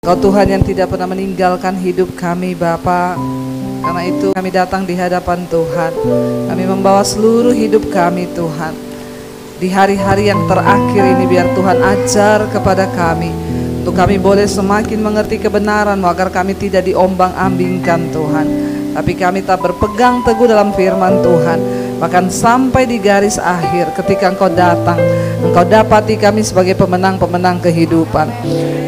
Kau Tuhan yang tidak pernah meninggalkan hidup kami Bapa. Karena itu kami datang di hadapan Tuhan. Kami membawa seluruh hidup kami Tuhan. Di hari-hari yang terakhir ini biar Tuhan ajar kepada kami, untuk kami boleh semakin mengerti kebenaran-Mu, agar kami tidak diombang-ambingkan Tuhan, tapi kami tak berpegang teguh dalam firman Tuhan. Bahkan sampai di garis akhir ketika Engkau datang, Engkau dapati kami sebagai pemenang-pemenang kehidupan.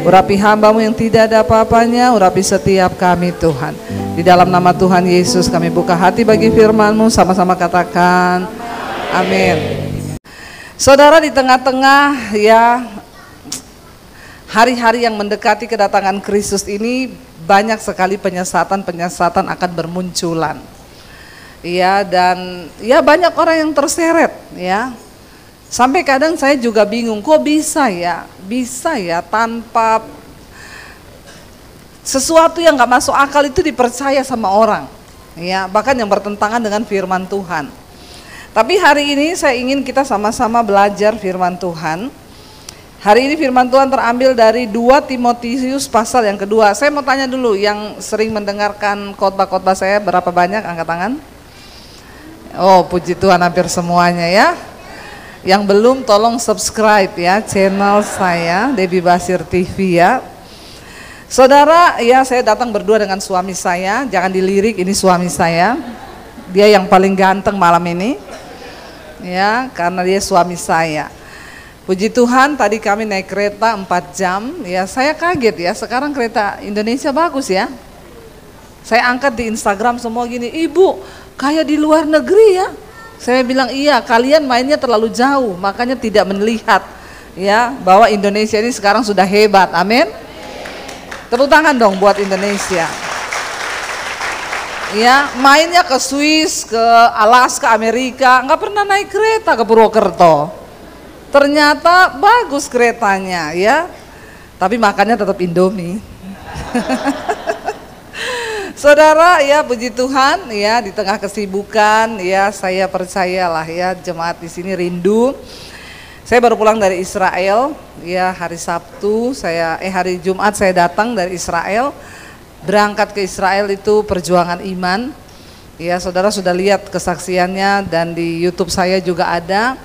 Urapi hamba-Mu yang tidak ada apa-apanya, urapi setiap kami Tuhan. Di dalam nama Tuhan Yesus kami buka hati bagi firman-Mu, sama-sama katakan amin. Saudara, di tengah-tengah ya hari-hari yang mendekati kedatangan Kristus ini, banyak sekali penyesatan-penyesatan akan bermunculan. Ya, dan ya banyak orang yang terseret ya. Sampai kadang saya juga bingung, kok bisa ya tanpa sesuatu yang gak masuk akal itu dipercaya sama orang. Ya, bahkan yang bertentangan dengan firman Tuhan. Tapi hari ini saya ingin kita sama-sama belajar firman Tuhan. Hari ini firman Tuhan terambil dari 2 Timotius pasal yang kedua. Saya mau tanya dulu, yang sering mendengarkan khotbah-khotbah saya berapa banyak? Angkat tangan. Oh, puji Tuhan, hampir semuanya ya. Yang belum tolong subscribe ya channel saya, Debbie Basir TV ya. Saudara, ya saya datang berdua dengan suami saya. Jangan dilirik, ini suami saya. Dia yang paling ganteng malam ini. Ya, karena dia suami saya. Puji Tuhan, tadi kami naik kereta 4 jam. Ya, saya kaget ya, sekarang kereta Indonesia bagus ya. Saya angkat di Instagram semua gini, "Ibu, kayak di luar negeri ya." Saya bilang, "Iya, kalian mainnya terlalu jauh, makanya tidak melihat ya bahwa Indonesia ini sekarang sudah hebat." Amin. Tepuk tangan dong buat Indonesia. Ya, mainnya ke Swiss, ke Alaska, Amerika, nggak pernah naik kereta ke Purwokerto. Ternyata bagus keretanya ya. Tapi makannya tetap Indomie. Saudara, ya puji Tuhan ya, di tengah kesibukan ya, saya percayalah ya jemaat di sini rindu. Saya baru pulang dari Israel ya, hari Sabtu hari Jumat saya datang dari Israel. Berangkat ke Israel itu perjuangan iman. Ya, saudara sudah lihat kesaksiannya dan di YouTube saya juga ada.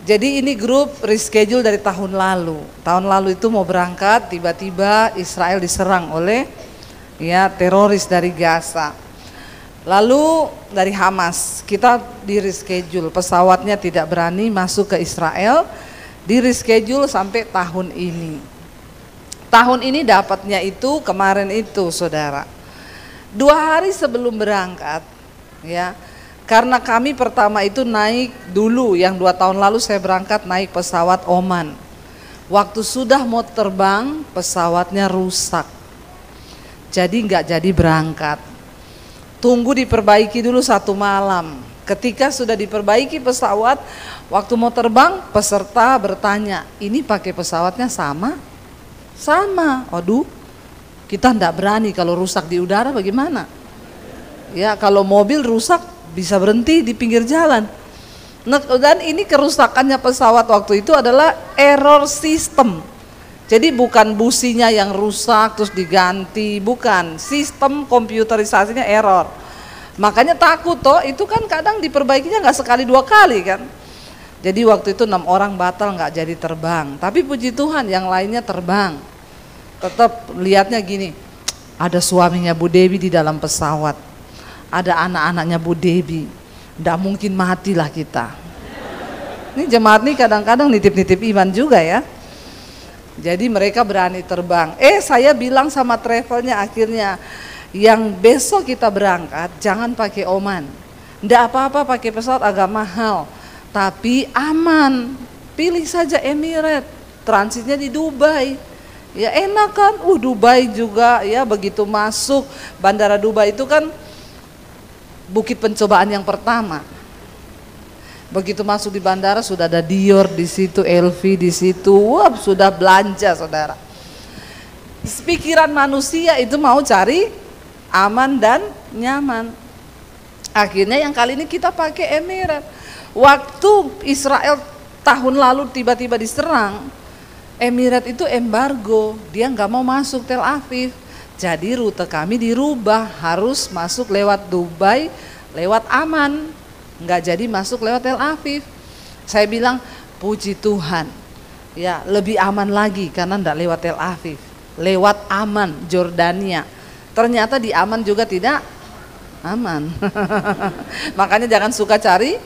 Jadi ini grup reschedule dari tahun lalu. Tahun lalu itu mau berangkat, tiba-tiba Israel diserang oleh ya teroris dari Gaza. Lalu dari Hamas, kita di reschedule, pesawatnya tidak berani masuk ke Israel, di reschedule sampai tahun ini. Tahun ini dapatnya itu kemarin itu saudara, 2 hari sebelum berangkat ya, karena kami pertama itu naik dulu, yang 2 tahun lalu saya berangkat naik pesawat Oman. Waktu sudah mau terbang pesawatnya rusak, jadi nggak jadi berangkat. Tunggu diperbaiki dulu 1 malam. Ketika sudah diperbaiki pesawat, waktu mau terbang peserta bertanya, "Ini pakai pesawatnya sama?" Sama. Aduh, kita enggak berani, kalau rusak di udara bagaimana? Ya, kalau mobil rusak bisa berhenti di pinggir jalan. Nah, dan ini kerusakannya pesawat waktu itu adalah error sistem. Jadi bukan businya yang rusak terus diganti, bukan. Sistem komputerisasinya error. Makanya takut toh, itu kan kadang diperbaikinya nggak sekali 2 kali kan. Jadi waktu itu 6 orang batal nggak jadi terbang. Tapi puji Tuhan yang lainnya terbang. Tetap lihatnya gini, ada suaminya Bu Debbie di dalam pesawat, ada anak-anaknya Bu Debbie, nggak mungkin matilah kita. Ini jemaat nih kadang-kadang nitip-nitip iman juga ya. Jadi mereka berani terbang. Saya bilang sama travelnya akhirnya, yang besok kita berangkat jangan pakai Oman. Nggak apa-apa pakai pesawat agak mahal, tapi aman. Pilih saja Emirates, transitnya di Dubai. Ya enak kan, Dubai juga ya, begitu masuk bandara Dubai itu kan bukit pencobaan yang pertama. Begitu masuk di bandara sudah ada Dior di situ, LV di situ, wah sudah belanja saudara. Pikiran manusia itu mau cari aman dan nyaman. Akhirnya yang kali ini kita pakai Emirates. Waktu Israel tahun lalu tiba-tiba diserang, Emirat itu embargo, dia nggak mau masuk Tel Aviv. Jadi rute kami dirubah, harus masuk lewat Dubai, lewat Aman. Nggak jadi masuk lewat Tel Aviv. Saya bilang, puji Tuhan, ya lebih aman lagi karena nggak lewat Tel Aviv, lewat Aman, Jordania. Ternyata di Aman juga tidak aman. Makanya jangan suka cari,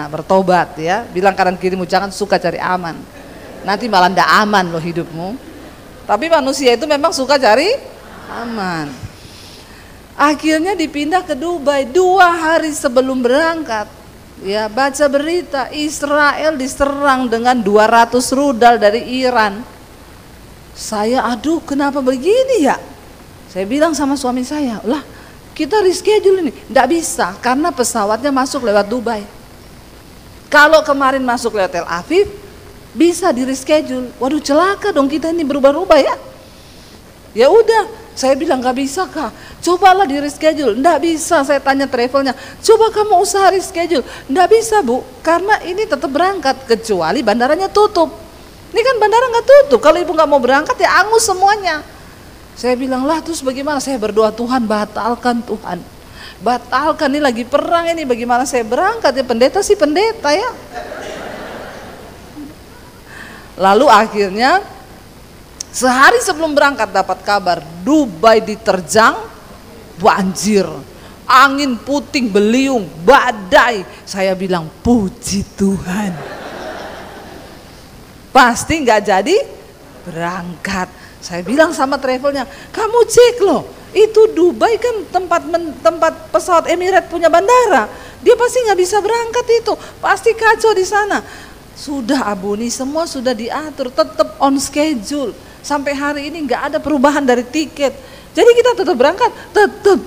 bertobat ya. Bilang kanan kirimu, jangan suka cari aman. Nanti malah ndak aman loh hidupmu. Tapi manusia itu memang suka cari aman. Akhirnya dipindah ke Dubai 2 hari sebelum berangkat. Ya, baca berita Israel diserang dengan 200 rudal dari Iran. Saya aduh kenapa begini ya? Saya bilang sama suami saya, lah kita reschedule ini. Nggak bisa karena pesawatnya masuk lewat Dubai. Kalau kemarin masuk lewat Tel Aviv, bisa di reschedule. Waduh celaka dong kita ini berubah-ubah ya. Ya udah, saya bilang nggak bisa kak. Cobalah di reschedule. Nggak bisa, saya tanya travelnya. Coba kamu usaha reschedule. Nggak bisa bu, karena ini tetap berangkat kecuali bandaranya tutup. Ini kan bandara nggak tutup. Kalau ibu nggak mau berangkat ya angus semuanya. Saya bilang lah terus bagaimana? Saya berdoa Tuhan batalkan Tuhan. Batalkan, ini lagi perang ini, bagaimana saya berangkat ya? Pendeta sih pendeta ya. Lalu akhirnya sehari sebelum berangkat dapat kabar Dubai diterjang banjir, angin puting beliung, badai. Saya bilang puji Tuhan, pasti nggak jadi berangkat. Saya bilang sama travelnya, kamu cek loh, itu Dubai kan tempat pesawat Emirat punya bandara, dia pasti nggak bisa berangkat itu, pasti kacau di sana. Sudah Abuni, semua sudah diatur, tetap on schedule. Sampai hari ini nggak ada perubahan dari tiket. Jadi kita tetap berangkat, tetap.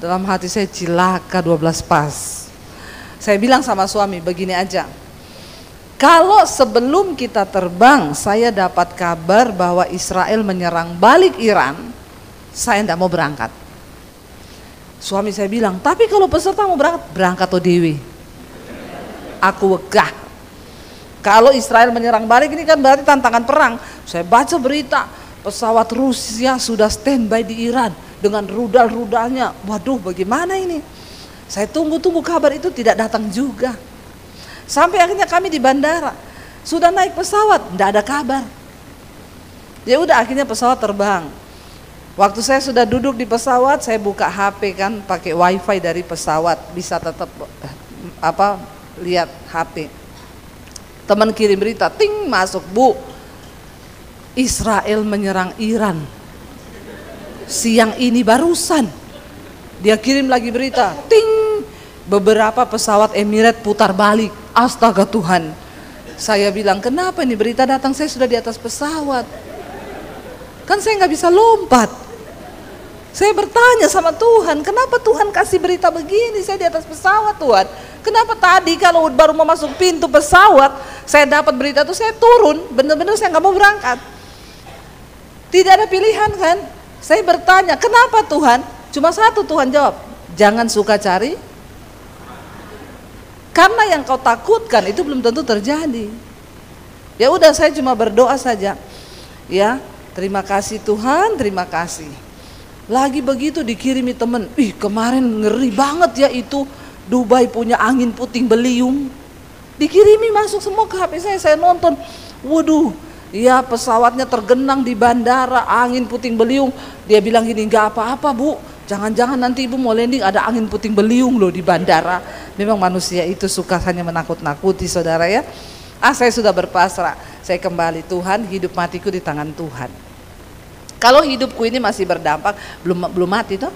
Dalam hati saya cilaka 12 pas. Saya bilang sama suami, begini aja. Kalau sebelum kita terbang, saya dapat kabar bahwa Israel menyerang balik Iran, saya tidak mau berangkat. Suami saya bilang, tapi kalau peserta mau berangkat tuh Dewi. Aku wegah. Kalau Israel menyerang balik ini kan berarti tantangan perang. Saya baca berita pesawat Rusia sudah standby di Iran dengan rudal-rudalnya. Waduh, bagaimana ini? Saya tunggu-tunggu kabar itu tidak datang juga. Sampai akhirnya kami di bandara sudah naik pesawat, tidak ada kabar. Ya udah akhirnya pesawat terbang. Waktu saya sudah duduk di pesawat, saya buka HP kan, pakai wifi dari pesawat, bisa tetap lihat HP. Teman kirim berita, ting masuk, Bu, Israel menyerang Iran siang ini barusan. Dia kirim lagi berita, ting, beberapa pesawat Emirat putar balik. Astaga Tuhan, saya bilang kenapa ini berita datang, saya sudah di atas pesawat, kan saya nggak bisa lompat. Saya bertanya sama Tuhan, kenapa Tuhan kasih berita begini, saya di atas pesawat Tuhan. Kenapa tadi kalau baru mau masuk pintu pesawat, saya dapat berita itu saya turun, bener-bener saya nggak mau berangkat. Tidak ada pilihan kan, saya bertanya kenapa Tuhan, cuma satu Tuhan jawab, jangan suka cari, karena yang kau takutkan itu belum tentu terjadi. Ya udah saya cuma berdoa saja. Ya, terima kasih Tuhan, terima kasih. Lagi begitu dikirimi temen, kemarin ngeri banget ya itu Dubai punya angin puting beliung. Dikirimi masuk semua ke HP saya nonton. Waduh, ya pesawatnya tergenang di bandara, angin puting beliung. Dia bilang gini, nggak apa-apa Bu, jangan-jangan nanti Ibu mau landing ada angin puting beliung loh di bandara. Memang manusia itu suka hanya menakut-nakuti saudara ya. Saya sudah berpasrah, saya kembali, Tuhan hidup matiku di tangan Tuhan. Kalau hidupku ini masih berdampak, belum mati toh.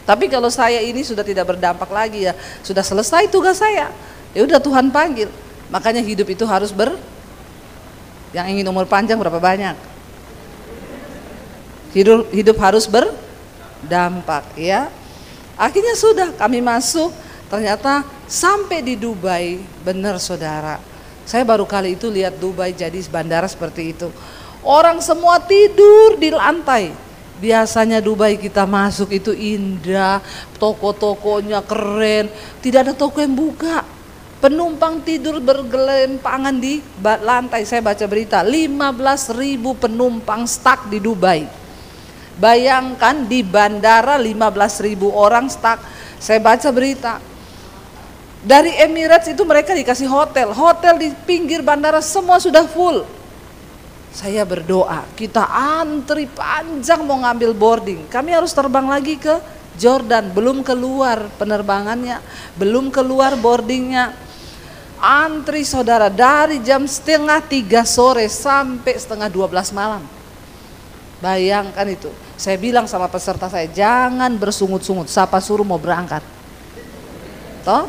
Tapi kalau saya ini sudah tidak berdampak lagi ya, sudah selesai tugas saya. Ya udah Tuhan panggil. Makanya hidup itu harus yang ingin umur panjang berapa banyak? Hidup harus berdampak ya. Akhirnya sudah kami masuk, ternyata sampai di Dubai, benar saudara. Saya baru kali itu lihat Dubai jadi bandara seperti itu. Orang semua tidur di lantai. Biasanya Dubai kita masuk itu indah, toko-tokonya keren, tidak ada toko yang buka. Penumpang tidur bergelimpangan di lantai. Saya baca berita 15.000 penumpang stuck di Dubai. Bayangkan di bandara 15.000 orang stuck. Saya baca berita. Dari Emirates itu mereka dikasih hotel. Hotel di pinggir bandara semua sudah full. Saya berdoa, kita antri panjang mau ngambil boarding. Kami harus terbang lagi ke Jordan. Belum keluar penerbangannya, belum keluar boardingnya. Antri saudara dari jam 2:30 sore sampai 11:30 malam. Bayangkan itu. Saya bilang sama peserta saya, jangan bersungut-sungut, siapa suruh mau berangkat. Toh?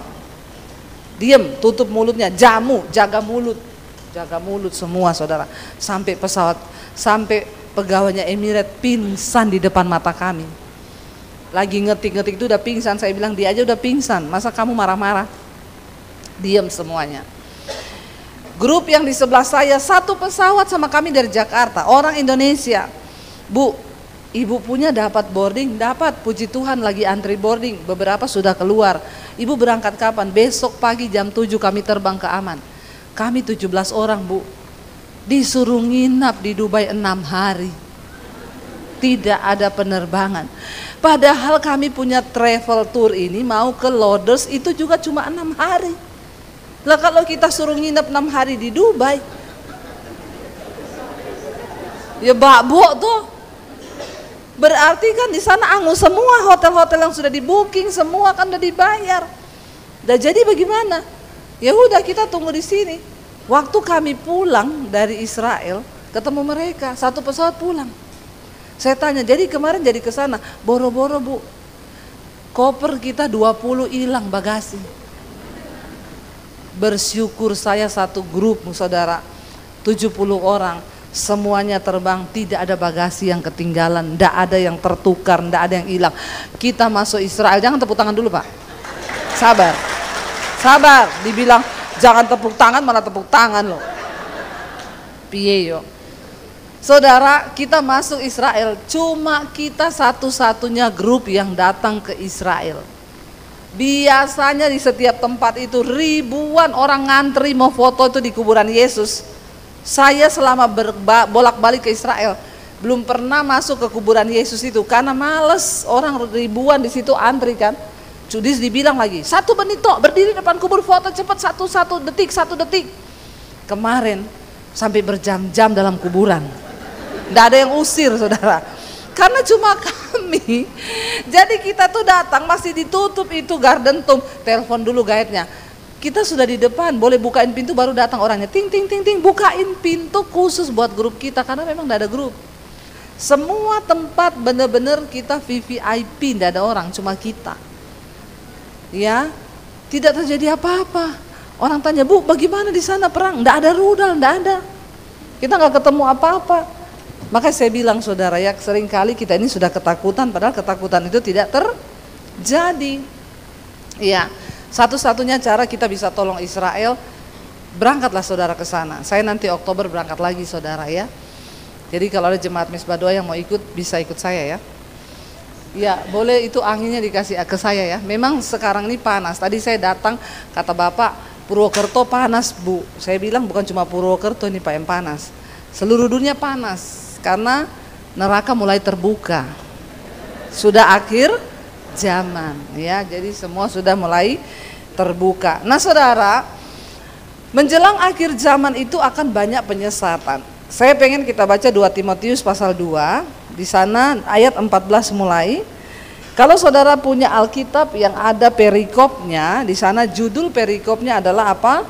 Diam, tutup mulutnya, jamu, jaga mulut semua saudara. Sampai pesawat, sampai pegawainya Emirates pingsan di depan mata kami. Lagi ngetik-ngetik itu udah pingsan, saya bilang dia aja udah pingsan, masa kamu marah-marah? Diam semuanya. Grup yang di sebelah saya satu pesawat sama kami dari Jakarta, orang Indonesia. Bu, ibu punya dapat boarding? Dapat, puji Tuhan lagi antri boarding, beberapa sudah keluar. Ibu berangkat kapan? Besok pagi jam 7 kami terbang ke Aman. Kami 17 orang bu, disuruh nginap di Dubai 6 hari. Tidak ada penerbangan. Padahal kami punya travel tour ini mau ke Loders itu juga cuma 6 hari. Lah kalau kita suruh nginap 6 hari di Dubai, ya bakbo tuh. Berarti kan di sana angus semua, hotel-hotel yang sudah di booking semua kan udah dibayar. Dan jadi bagaimana? Ya udah kita tunggu di sini. Waktu kami pulang dari Israel, ketemu mereka, satu pesawat pulang. Saya tanya, jadi kemarin jadi ke sana, boro-boro bu, koper kita 20 hilang bagasi. Bersyukur saya satu grup saudara, 70 orang. Semuanya terbang, tidak ada bagasi yang ketinggalan, tidak ada yang tertukar, tidak ada yang hilang. Kita masuk Israel, jangan tepuk tangan dulu pak. Sabar, sabar. Dibilang jangan tepuk tangan, malah tepuk tangan loh. Piye yo. Saudara, kita masuk Israel, cuma kita satu-satunya grup yang datang ke Israel. Biasanya di setiap tempat itu ribuan orang ngantri mau foto itu di kuburan Yesus. Saya selama bolak-balik ke Israel belum pernah masuk ke kuburan Yesus itu karena males, orang ribuan di situ antri kan. Judis dibilang lagi, 1 menit toh berdiri depan kubur foto cepat 1 detik. Kemarin sampai berjam-jam dalam kuburan. Tidak ada yang usir saudara. Karena cuma kami. Jadi kita tuh datang masih ditutup itu garden tomb. Telepon dulu guide-nya. Kita sudah di depan, boleh bukain pintu baru datang orangnya. Ting ting ting ting, bukain pintu khusus buat grup kita karena memang tidak ada grup. Semua tempat benar-benar kita VVIP, tidak ada orang, cuma kita. Ya, tidak terjadi apa-apa. Orang tanya, bu, bagaimana di sana perang? Tidak ada rudal, tidak ada. Kita nggak ketemu apa-apa. Makanya saya bilang saudara ya, seringkali kita ini sudah ketakutan, padahal ketakutan itu tidak terjadi. Ya. Satu-satunya cara kita bisa tolong Israel, berangkatlah saudara ke sana. Saya nanti Oktober berangkat lagi saudara ya. Jadi kalau ada jemaat Misbah Doa yang mau ikut, bisa ikut saya ya. Ya boleh, itu anginnya dikasih ke saya ya. Memang sekarang ini panas. Tadi saya datang, kata Bapak, Purwokerto panas bu. Saya bilang bukan cuma Purwokerto ini Pak yang panas. Seluruh dunia panas, karena neraka mulai terbuka. Sudah akhir zaman ya, jadi semua sudah mulai terbuka. Nah saudara, menjelang akhir zaman itu akan banyak penyesatan. Saya pengen kita baca 2 Timotius pasal 2, di sana ayat 14 mulai. Kalau saudara punya Alkitab yang ada perikopnya, di sana judul perikopnya adalah apa?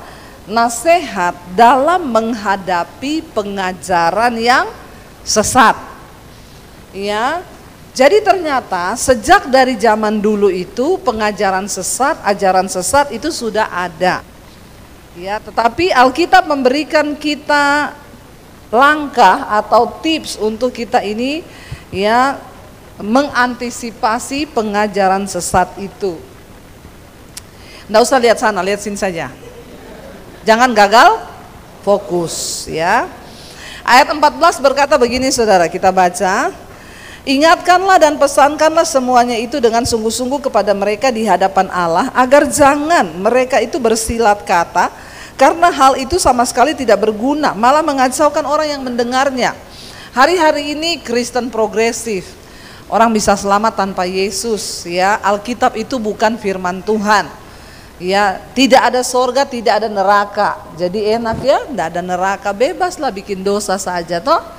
Nasihat dalam menghadapi pengajaran yang sesat. Ya. Jadi ternyata sejak dari zaman dulu itu pengajaran sesat, ajaran sesat itu sudah ada. Ya, tetapi Alkitab memberikan kita langkah atau tips untuk kita ini ya mengantisipasi pengajaran sesat itu. Nggak usah lihat sana, lihat sini saja. Jangan gagal fokus ya. Ayat 14 berkata begini saudara, kita baca. Ingatkanlah dan pesankanlah semuanya itu dengan sungguh-sungguh kepada mereka di hadapan Allah, agar jangan mereka itu bersilat kata, karena hal itu sama sekali tidak berguna, malah mengacaukan orang yang mendengarnya. Hari-hari ini Kristen progresif, orang bisa selamat tanpa Yesus, ya. Alkitab itu bukan firman Tuhan, ya. Tidak ada sorga, tidak ada neraka. Jadi enak ya, tidak ada neraka, bebaslah bikin dosa saja toh.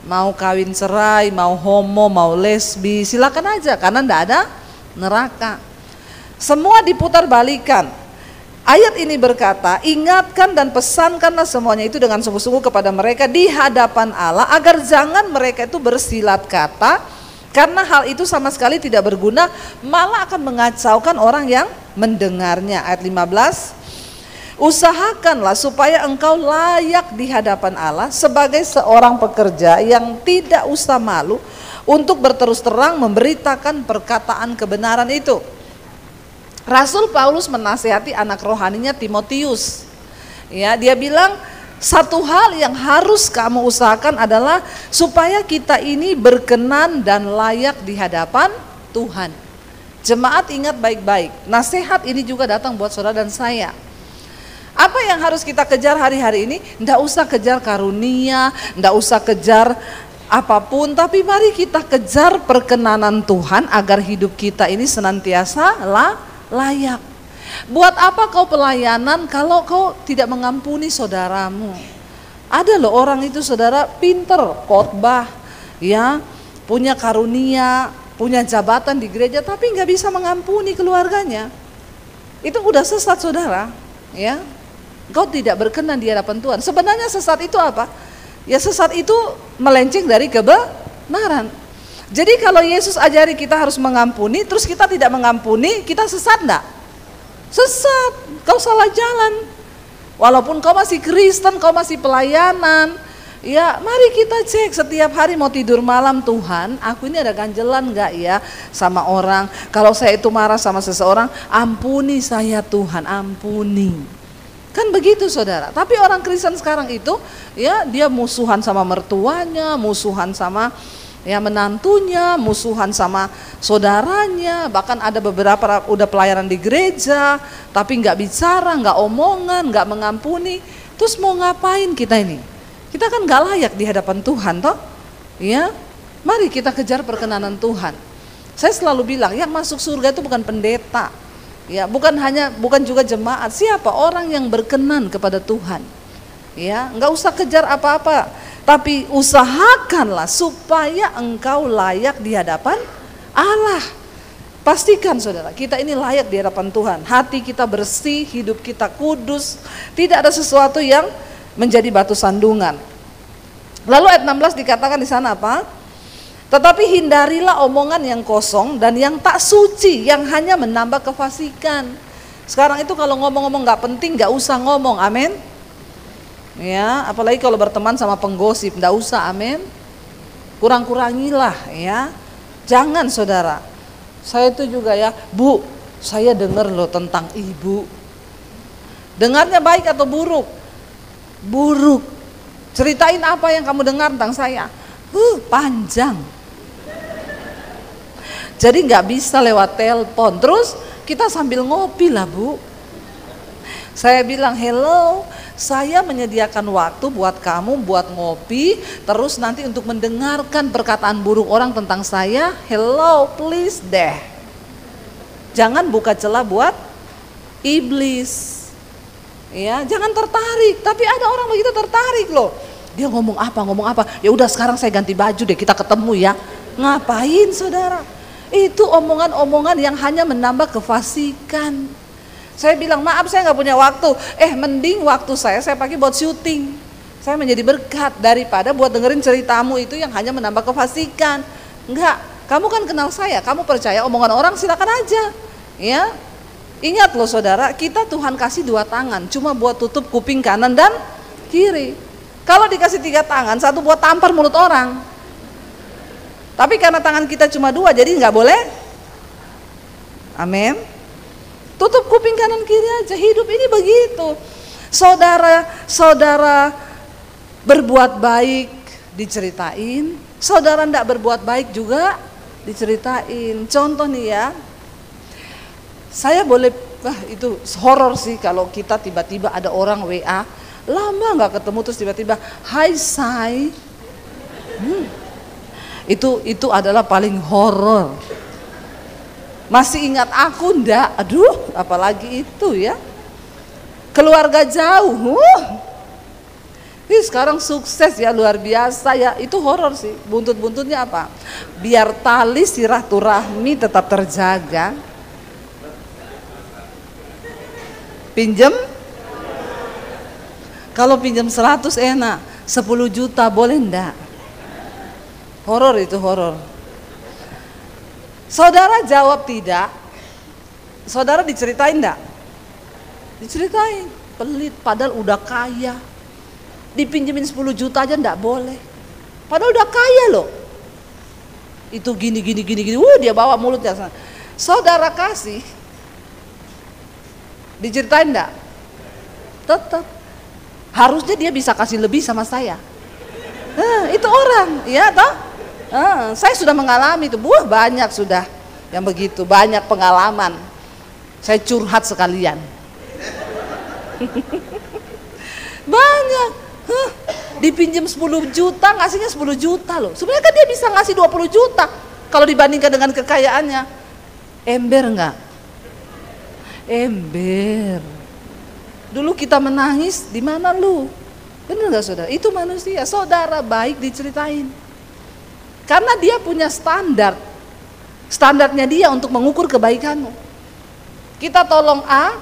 Mau kawin cerai, mau homo, mau lesbi, silakan aja, karena tidak ada neraka. Semua diputar balikan. Ayat ini berkata, ingatkan dan pesankanlah semuanya itu dengan sungguh-sungguh kepada mereka di hadapan Allah, agar jangan mereka itu bersilat kata, karena hal itu sama sekali tidak berguna, malah akan mengacaukan orang yang mendengarnya. Ayat 15, usahakanlah supaya engkau layak di hadapan Allah sebagai seorang pekerja yang tidak usah malu untuk berterus terang memberitakan perkataan kebenaran itu. Rasul Paulus menasihati anak rohaninya Timotius. Ya, dia bilang satu hal yang harus kamu usahakan adalah supaya kita ini berkenan dan layak di hadapan Tuhan. Jemaat ingat baik-baik, nasihat ini juga datang buat saudara dan saya. Apa yang harus kita kejar hari-hari ini? Nggak usah kejar karunia, nggak usah kejar apapun, tapi mari kita kejar perkenanan Tuhan agar hidup kita ini senantiasa layak. Buat apa kau pelayanan kalau kau tidak mengampuni saudaramu? Ada loh orang itu saudara pinter khotbah, ya, punya karunia, punya jabatan di gereja, tapi nggak bisa mengampuni keluarganya. Itu udah sesat saudara, ya. Kau tidak berkenan di hadapan Tuhan. Sebenarnya sesat itu apa? Ya sesat itu melenceng dari kebenaran. Jadi kalau Yesus ajari kita harus mengampuni, terus kita tidak mengampuni, kita sesat enggak? Sesat, kau salah jalan. Walaupun kau masih Kristen, kau masih pelayanan, ya mari kita cek setiap hari mau tidur malam, Tuhan aku ini ada ganjelan enggak ya sama orang. Kalau saya itu marah sama seseorang, ampuni saya Tuhan, ampuni. Kan begitu saudara. Tapi orang Kristen sekarang itu ya dia musuhan sama mertuanya, musuhan sama ya menantunya, musuhan sama saudaranya. Bahkan ada beberapa udah pelayanan di gereja tapi nggak bicara, nggak omongan, nggak mengampuni. Terus mau ngapain kita ini? Kita kan nggak layak di hadapan Tuhan toh. Ya, mari kita kejar perkenanan Tuhan. Saya selalu bilang yang masuk surga itu bukan pendeta. Ya, bukan juga jemaat, siapa orang yang berkenan kepada Tuhan. Ya, enggak usah kejar apa-apa, tapi usahakanlah supaya engkau layak di hadapan Allah. Pastikan saudara, kita ini layak di hadapan Tuhan. Hati kita bersih, hidup kita kudus, tidak ada sesuatu yang menjadi batu sandungan. Lalu ayat 16 dikatakan di sana apa? Tetapi hindarilah omongan yang kosong dan yang tak suci, yang hanya menambah kefasikan. Sekarang itu kalau ngomong-ngomong gak penting, gak usah ngomong, amin. Ya, apalagi kalau berteman sama penggosip, gak usah, amin. Kurang-kurangilah ya. Jangan saudara. Saya itu juga ya, Bu, saya dengar loh tentang ibu. Dengarnya baik atau buruk? Buruk. Ceritain apa yang kamu dengar tentang saya. Panjang. Jadi nggak bisa lewat telepon. Terus kita sambil ngopi lah Bu. Saya bilang hello, saya menyediakan waktu buat kamu buat ngopi, terus nanti untuk mendengarkan perkataan buruk orang tentang saya. Hello, please deh. Jangan buka celah buat iblis. Ya, jangan tertarik. Tapi ada orang begitu tertarik loh. Dia ngomong apa? Ya udah sekarang saya ganti baju deh, kita ketemu ya. Ngapain saudara? Itu omongan-omongan yang hanya menambah kefasikan. Saya bilang maaf saya nggak punya waktu. Mending waktu saya pakai buat syuting. Saya menjadi berkat daripada buat dengerin ceritamu itu yang hanya menambah kefasikan. Enggak, kamu kan kenal saya, kamu percaya omongan orang silakan aja. Ya, ingat loh saudara, kita Tuhan kasih 2 tangan, cuma buat tutup kuping kanan dan kiri. Kalau dikasih 3 tangan, 1 buat tampar mulut orang. Tapi karena tangan kita cuma 2, jadi nggak boleh. Amin. Tutup kuping kanan kiri aja. Hidup ini begitu. Saudara berbuat baik diceritain, Saudara tidak berbuat baik juga diceritain. Contoh nih ya, saya boleh, itu horor sih kalau kita tiba-tiba ada orang WA, lama nggak ketemu terus tiba-tiba, hai say. Itu adalah paling horor. Masih ingat aku ndak? Aduh, apalagi itu ya. Keluarga jauh. Ih, sekarang sukses ya, luar biasa ya. Itu horor sih. Buntut-buntutnya apa? Biar tali silaturahmi tetap terjaga. Pinjem? Kalau pinjam 100 enak, 10 juta boleh enggak? Horor itu, horor. Saudara jawab tidak. Saudara diceritain enggak? Diceritain. Pelit, padahal udah kaya. Dipinjemin 10 juta aja enggak boleh. Padahal udah kaya loh. Itu gini, dia bawa mulutnya. Saudara kasih, diceritain enggak? Tetap. Harusnya dia bisa kasih lebih sama saya. Itu orang, ya toh? Saya sudah mengalami itu, banyak sudah yang begitu, banyak pengalaman. Saya curhat sekalian. Banyak. Dipinjam 10 juta, ngasihnya 10 juta loh. Sebenarnya kan dia bisa ngasih 20 juta kalau dibandingkan dengan kekayaannya. Ember enggak? Ember. Dulu kita menangis, di mana lu? Benar enggak saudara? Itu manusia. Saudara baik diceritain. Karena dia punya standar. Standarnya dia untuk mengukur kebaikanmu. Kita tolong A,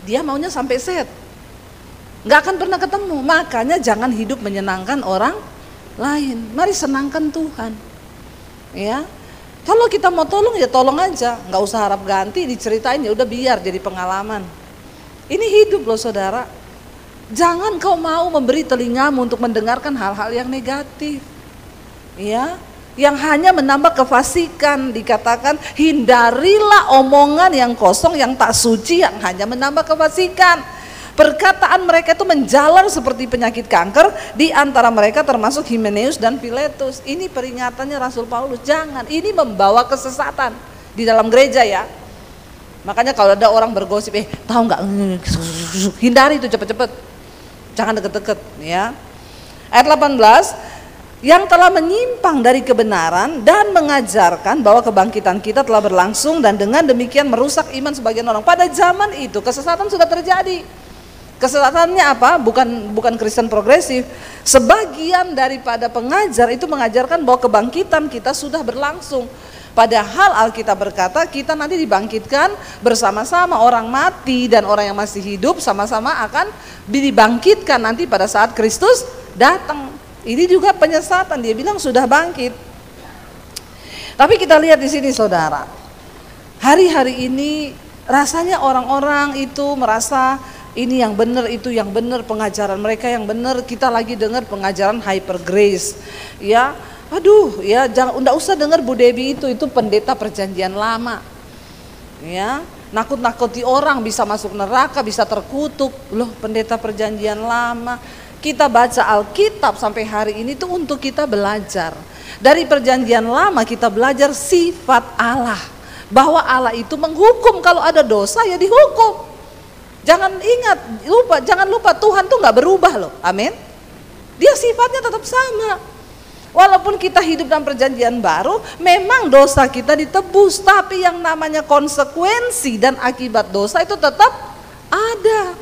dia maunya sampai Z. Nggak akan pernah ketemu. Makanya jangan hidup menyenangkan orang lain. Mari senangkan Tuhan. Ya, kalau kita mau tolong ya tolong aja, nggak usah harap ganti, diceritain ya udah biar jadi pengalaman. Ini hidup loh saudara. Jangan kau mau memberi telingamu untuk mendengarkan hal-hal yang negatif. Ya, yang hanya menambah kefasikan. Dikatakan hindarilah omongan yang kosong, yang tak suci, yang hanya menambah kefasikan. Perkataan mereka itu menjalar seperti penyakit kanker, di antara mereka termasuk Himeneus dan Filetus. Ini peringatannya Rasul Paulus, jangan, ini membawa kesesatan di dalam gereja ya. Makanya kalau ada orang bergosip, tahu nggak, hindari itu cepet-cepet, jangan deket-deket ya. Ayat 18, yang telah menyimpang dari kebenaran dan mengajarkan bahwa kebangkitan kita telah berlangsung dan dengan demikian merusak iman sebagian orang. Pada zaman itu kesesatan sudah terjadi. Kesesatannya apa? Bukan Kristen progresif. Sebagian daripada pengajar itu mengajarkan bahwa kebangkitan kita sudah berlangsung. Padahal Alkitab berkata kita nanti dibangkitkan bersama-sama, orang mati dan orang yang masih hidup sama-sama akan dibangkitkan nanti pada saat Kristus datang. Ini juga penyesatan, dia bilang sudah bangkit. Tapi kita lihat di sini saudara, hari-hari ini rasanya orang-orang itu merasa ini yang benar, itu yang benar, pengajaran mereka yang benar. Kita lagi dengar pengajaran hyper grace. Ya, aduh, ya jangan, enggak usah dengar Bu Debbie itu pendeta perjanjian lama. Ya, nakut-nakuti orang bisa masuk neraka, bisa terkutuk. Loh, pendeta perjanjian lama. Kita baca Alkitab sampai hari ini tuh untuk kita belajar. Dari perjanjian lama kita belajar sifat Allah. Bahwa Allah itu menghukum, kalau ada dosa ya dihukum. Jangan lupa Tuhan tuh nggak berubah loh, amin. Dia sifatnya tetap sama. Walaupun kita hidup dalam perjanjian baru, memang dosa kita ditebus, tapi yang namanya konsekuensi dan akibat dosa itu tetap ada.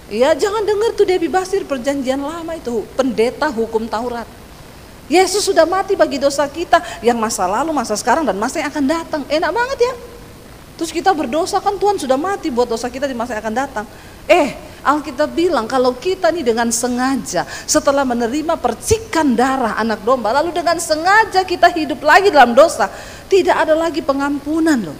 Ya, jangan dengar tuh Debbie Basir perjanjian lama itu pendeta hukum Taurat. Yesus sudah mati bagi dosa kita, yang masa lalu, masa sekarang dan masa yang akan datang. Enak banget ya. Terus kita berdosa, kan Tuhan sudah mati buat dosa kita di masa yang akan datang. Alkitab bilang kalau kita nih dengan sengaja setelah menerima percikan darah anak domba, lalu dengan sengaja kita hidup lagi dalam dosa, tidak ada lagi pengampunan loh.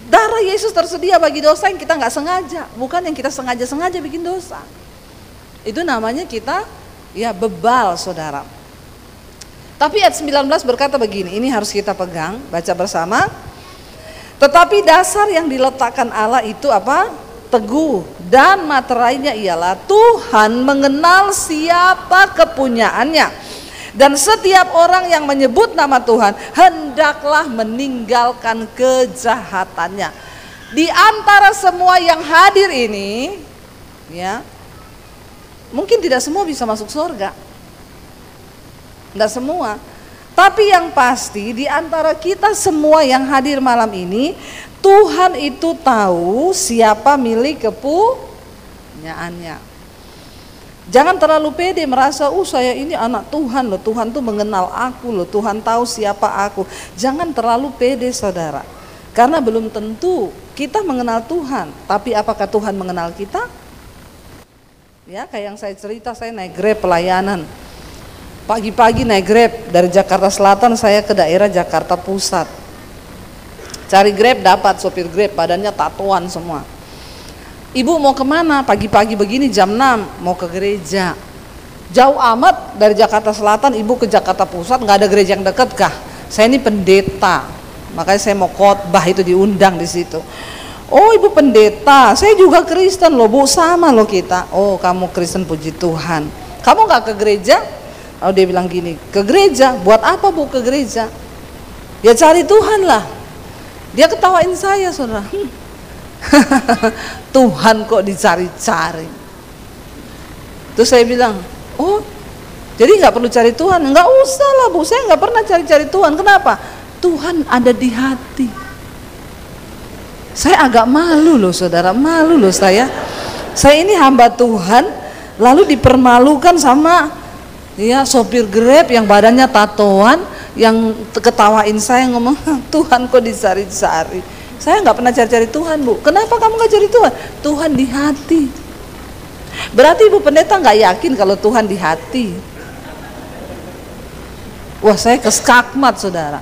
Darah Yesus tersedia bagi dosa yang kita nggak sengaja, bukan yang kita sengaja bikin dosa. Itu namanya kita ya bebal saudara. Tapi ayat 19 berkata begini, ini harus kita pegang, baca bersama. Tetapi dasar yang diletakkan Allah itu apa? teguh dan materainya ialah Tuhan mengenal siapa kepunyaannya, dan setiap orang yang menyebut nama Tuhan hendaklah meninggalkan kejahatannya. Di antara semua yang hadir ini, ya, mungkin tidak semua bisa masuk surga, tidak semua. Tapi yang pasti di antara kita semua yang hadir malam ini, Tuhan itu tahu siapa milik kepunyaannya. Jangan terlalu pede merasa, saya ini anak Tuhan loh, Tuhan tuh mengenal aku loh, Tuhan tahu siapa aku. Jangan terlalu pede saudara, karena belum tentu kita mengenal Tuhan. Tapi apakah Tuhan mengenal kita? Ya, kayak yang saya cerita, saya naik Grab pelayanan. Pagi-pagi naik Grab dari Jakarta Selatan saya ke daerah Jakarta Pusat. Cari Grab, dapat sopir Grab badannya tatoan semua. Ibu mau kemana? Pagi-pagi begini jam 6 mau ke gereja. Jauh amat dari Jakarta Selatan ibu ke Jakarta Pusat, nggak ada gereja yang dekat kah? Saya ini pendeta, makanya saya mau khotbah itu diundang di situ. Oh ibu pendeta, saya juga Kristen loh bu, sama loh kita. Oh kamu Kristen, puji Tuhan. Kamu nggak ke gereja? Oh dia bilang gini, ke gereja, buat apa bu ke gereja? Ya cari Tuhan lah. Dia ketawain saya saudara. Tuhan kok dicari-cari. Terus saya bilang, oh jadi nggak perlu cari Tuhan? Nggak usah lah bu, saya nggak pernah cari-cari Tuhan. Kenapa? Tuhan ada di hati. Saya agak malu loh saudara, malu loh saya. Saya ini hamba Tuhan, lalu dipermalukan sama ya sopir Grab yang badannya tatoan, yang ketawain saya ngomong, Tuhan kok dicari-cari. Saya nggak pernah cari-cari Tuhan bu. Kenapa kamu nggak cari Tuhan? Tuhan di hati. Berarti ibu pendeta nggak yakin kalau Tuhan di hati. Wah saya keskakmat saudara.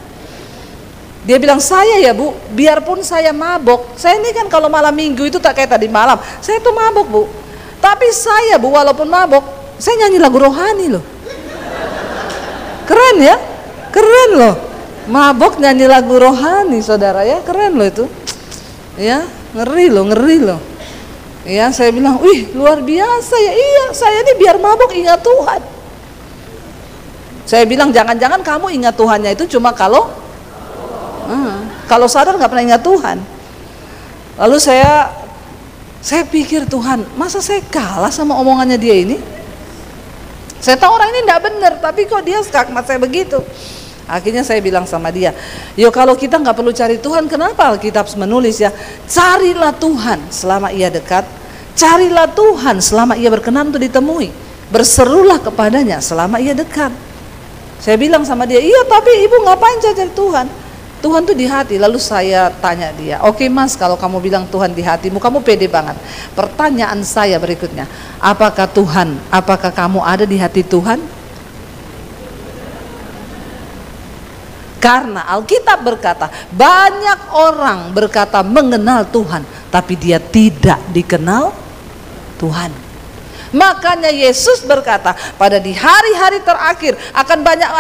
Dia bilang, saya ya bu, biarpun saya mabok, saya ini kan kalau malam minggu itu tak kayak tadi malam, saya tuh mabok bu. Tapi saya bu, walaupun mabok, saya nyanyi lagu rohani loh. Keren ya, keren loh. Mabok nyanyi lagu rohani saudara ya, keren loh itu. Ya, ngeri loh. Ya, saya bilang, wih luar biasa ya. Iya, saya ini biar mabok ingat Tuhan. Saya bilang jangan-jangan kamu ingat Tuhannya itu cuma kalau sadar nggak pernah ingat Tuhan. Lalu saya pikir, Tuhan, masa saya kalah sama omongannya dia ini? Saya tahu orang ini tidak benar, tapi kok dia skakmat saya begitu. Akhirnya saya bilang sama dia, yo kalau kita nggak perlu cari Tuhan, kenapa Alkitab menulis ya, carilah Tuhan selama ia dekat, carilah Tuhan selama ia berkenan untuk ditemui, berserulah kepadanya selama ia dekat. Saya bilang sama dia, iya tapi ibu ngapain cari Tuhan? Tuhan tuh di hati. Lalu saya tanya dia, oke mas, kalau kamu bilang Tuhan di hatimu, kamu pede banget. Pertanyaan saya berikutnya, apakah kamu ada di hati Tuhan? Karena Alkitab berkata, banyak orang berkata mengenal Tuhan, tapi dia tidak dikenal Tuhan. Makanya Yesus berkata, pada di hari-hari terakhir akan banyak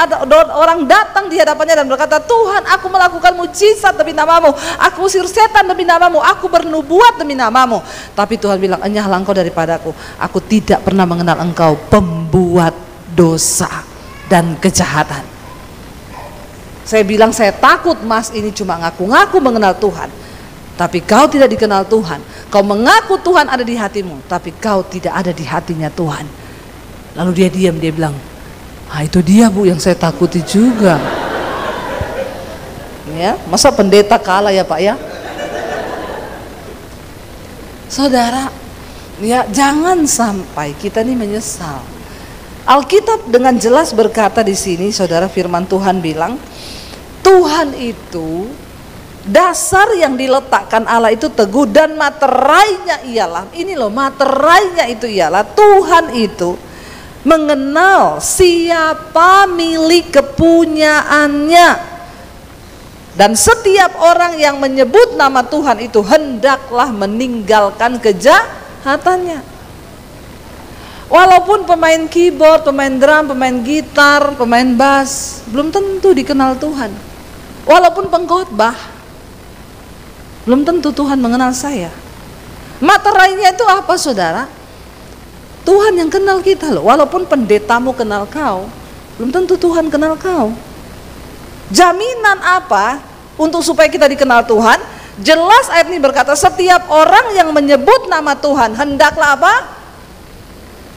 orang datang di hadapannya dan berkata, Tuhan, aku melakukan mujizat demi namamu, aku usir setan demi namamu, aku bernubuat demi namamu. Tapi Tuhan bilang, enyahlah engkau daripadaku, aku tidak pernah mengenal engkau, pembuat dosa dan kejahatan. Saya bilang, saya takut mas ini cuma ngaku-ngaku mengenal Tuhan, tapi kau tidak dikenal Tuhan. Kau mengaku Tuhan ada di hatimu, tapi kau tidak ada di hatinya Tuhan. Lalu dia diam, dia bilang, itu dia bu yang saya takuti juga. Ya, masa pendeta kalah ya pak ya? Saudara, ya jangan sampai kita ini menyesal. Alkitab dengan jelas berkata di sini, saudara, firman Tuhan bilang, Tuhan itu dasar yang diletakkan Allah itu teguh dan materainya ialah, ini loh materainya itu ialah Tuhan itu mengenal siapa milik kepunyaannya, dan setiap orang yang menyebut nama Tuhan itu hendaklah meninggalkan kejahatannya. Walaupun pemain keyboard, pemain drum, pemain gitar, pemain bass belum tentu dikenal Tuhan. Walaupun pengkhotbah belum tentu Tuhan mengenal saya. Materainya itu apa saudara? Tuhan yang kenal kita loh. Walaupun pendetamu kenal kau, belum tentu Tuhan kenal kau. Jaminan apa untuk supaya kita dikenal Tuhan? Jelas ayat ini berkata, setiap orang yang menyebut nama Tuhan hendaklah apa?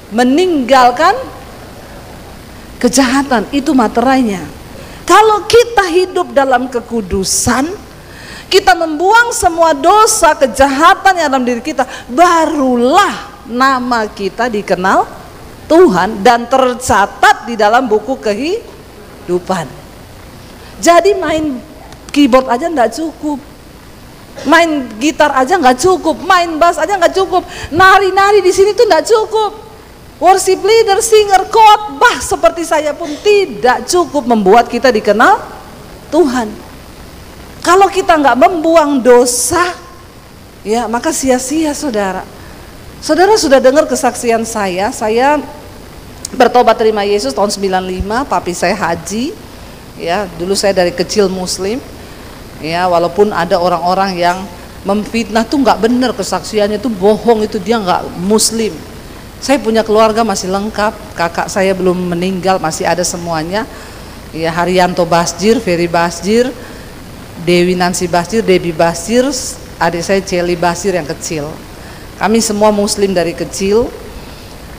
Meninggalkan kejahatan. Itu materainya. Kalau kita hidup dalam kekudusan, kita membuang semua dosa, kejahatan yang dalam diri kita, barulah nama kita dikenal Tuhan dan tercatat di dalam buku kehidupan. Jadi main keyboard aja enggak cukup, main gitar aja nggak cukup, main bass aja nggak cukup, nari-nari di sini tuh nggak cukup, worship leader, singer, khotbah seperti saya pun tidak cukup membuat kita dikenal Tuhan. Kalau kita nggak membuang dosa, ya maka sia-sia saudara. Saudara sudah dengar kesaksian saya bertobat terima Yesus tahun 95, papi saya haji, ya dulu saya dari kecil Muslim. Ya, walaupun ada orang-orang yang memfitnah tuh nggak benar, kesaksiannya tuh bohong, itu dia nggak Muslim. Saya punya keluarga masih lengkap, kakak saya belum meninggal, masih ada semuanya. Ya, Haryanto Basjir, Ferry Basjir, Dewi Nancy Basjir, Debbie Basjir, adik saya Celi Basjir yang kecil. Kami semua Muslim dari kecil.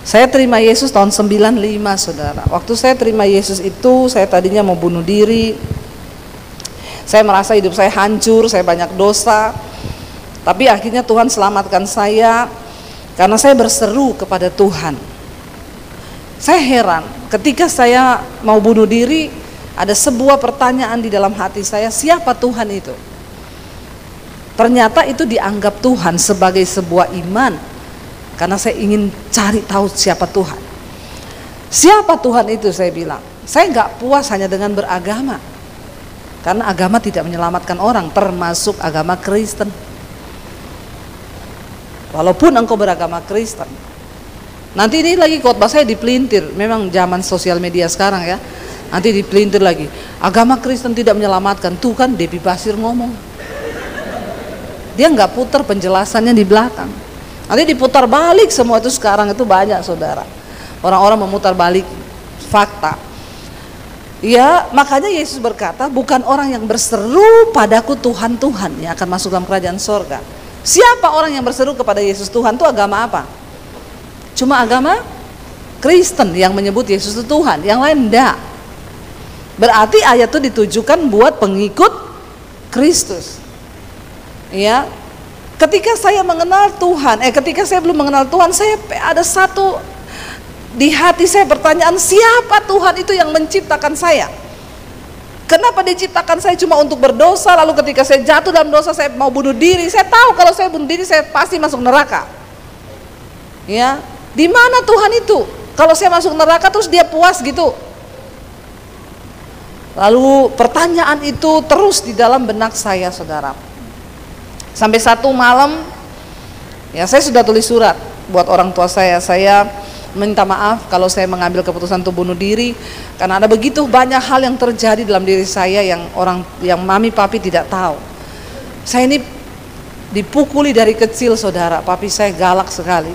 Saya terima Yesus tahun 95 saudara. Waktu saya terima Yesus itu, saya tadinya mau bunuh diri. Saya merasa hidup saya hancur, saya banyak dosa. Tapi akhirnya Tuhan selamatkan saya karena saya berseru kepada Tuhan. Saya heran, ketika saya mau bunuh diri, ada sebuah pertanyaan di dalam hati saya, siapa Tuhan itu? Ternyata itu dianggap Tuhan sebagai sebuah iman, karena saya ingin cari tahu siapa Tuhan. Siapa Tuhan itu, saya bilang. Saya nggak puas hanya dengan beragama. Karena agama tidak menyelamatkan orang, termasuk agama Kristen. Walaupun engkau beragama Kristen, nanti ini lagi khotbah saya dipelintir. Memang zaman sosial media sekarang ya, nanti dipelintir lagi. Agama Kristen tidak menyelamatkan. Tuh kan Debbie Basir ngomong. Dia nggak putar penjelasannya di belakang. Nanti diputar balik semua itu sekarang itu banyak saudara. Orang-orang memutar balik fakta. Ya, makanya Yesus berkata, bukan orang yang berseru padaku Tuhan, Tuhan yang akan masuk dalam kerajaan sorga. Siapa orang yang berseru kepada Yesus Tuhan itu agama apa? Cuma agama Kristen yang menyebut Yesus itu Tuhan, yang lain enggak. Berarti ayat itu ditujukan buat pengikut Kristus. Ya, ketika saya mengenal Tuhan, ketika saya belum mengenal Tuhan, saya ada satu di hati saya pertanyaan, siapa Tuhan itu yang menciptakan saya? Kenapa diciptakan saya cuma untuk berdosa, lalu ketika saya jatuh dalam dosa saya mau bunuh diri? Saya tahu kalau saya bunuh diri saya pasti masuk neraka. Ya, di mana Tuhan itu? Kalau saya masuk neraka terus dia puas gitu? Lalu pertanyaan itu terus di dalam benak saya saudara. Sampai satu malam, ya saya sudah tulis surat buat orang tua saya minta maaf kalau saya mengambil keputusan untuk bunuh diri, karena ada begitu banyak hal yang terjadi dalam diri saya yang mami papi tidak tahu. Saya ini dipukuli dari kecil saudara, papi saya galak sekali.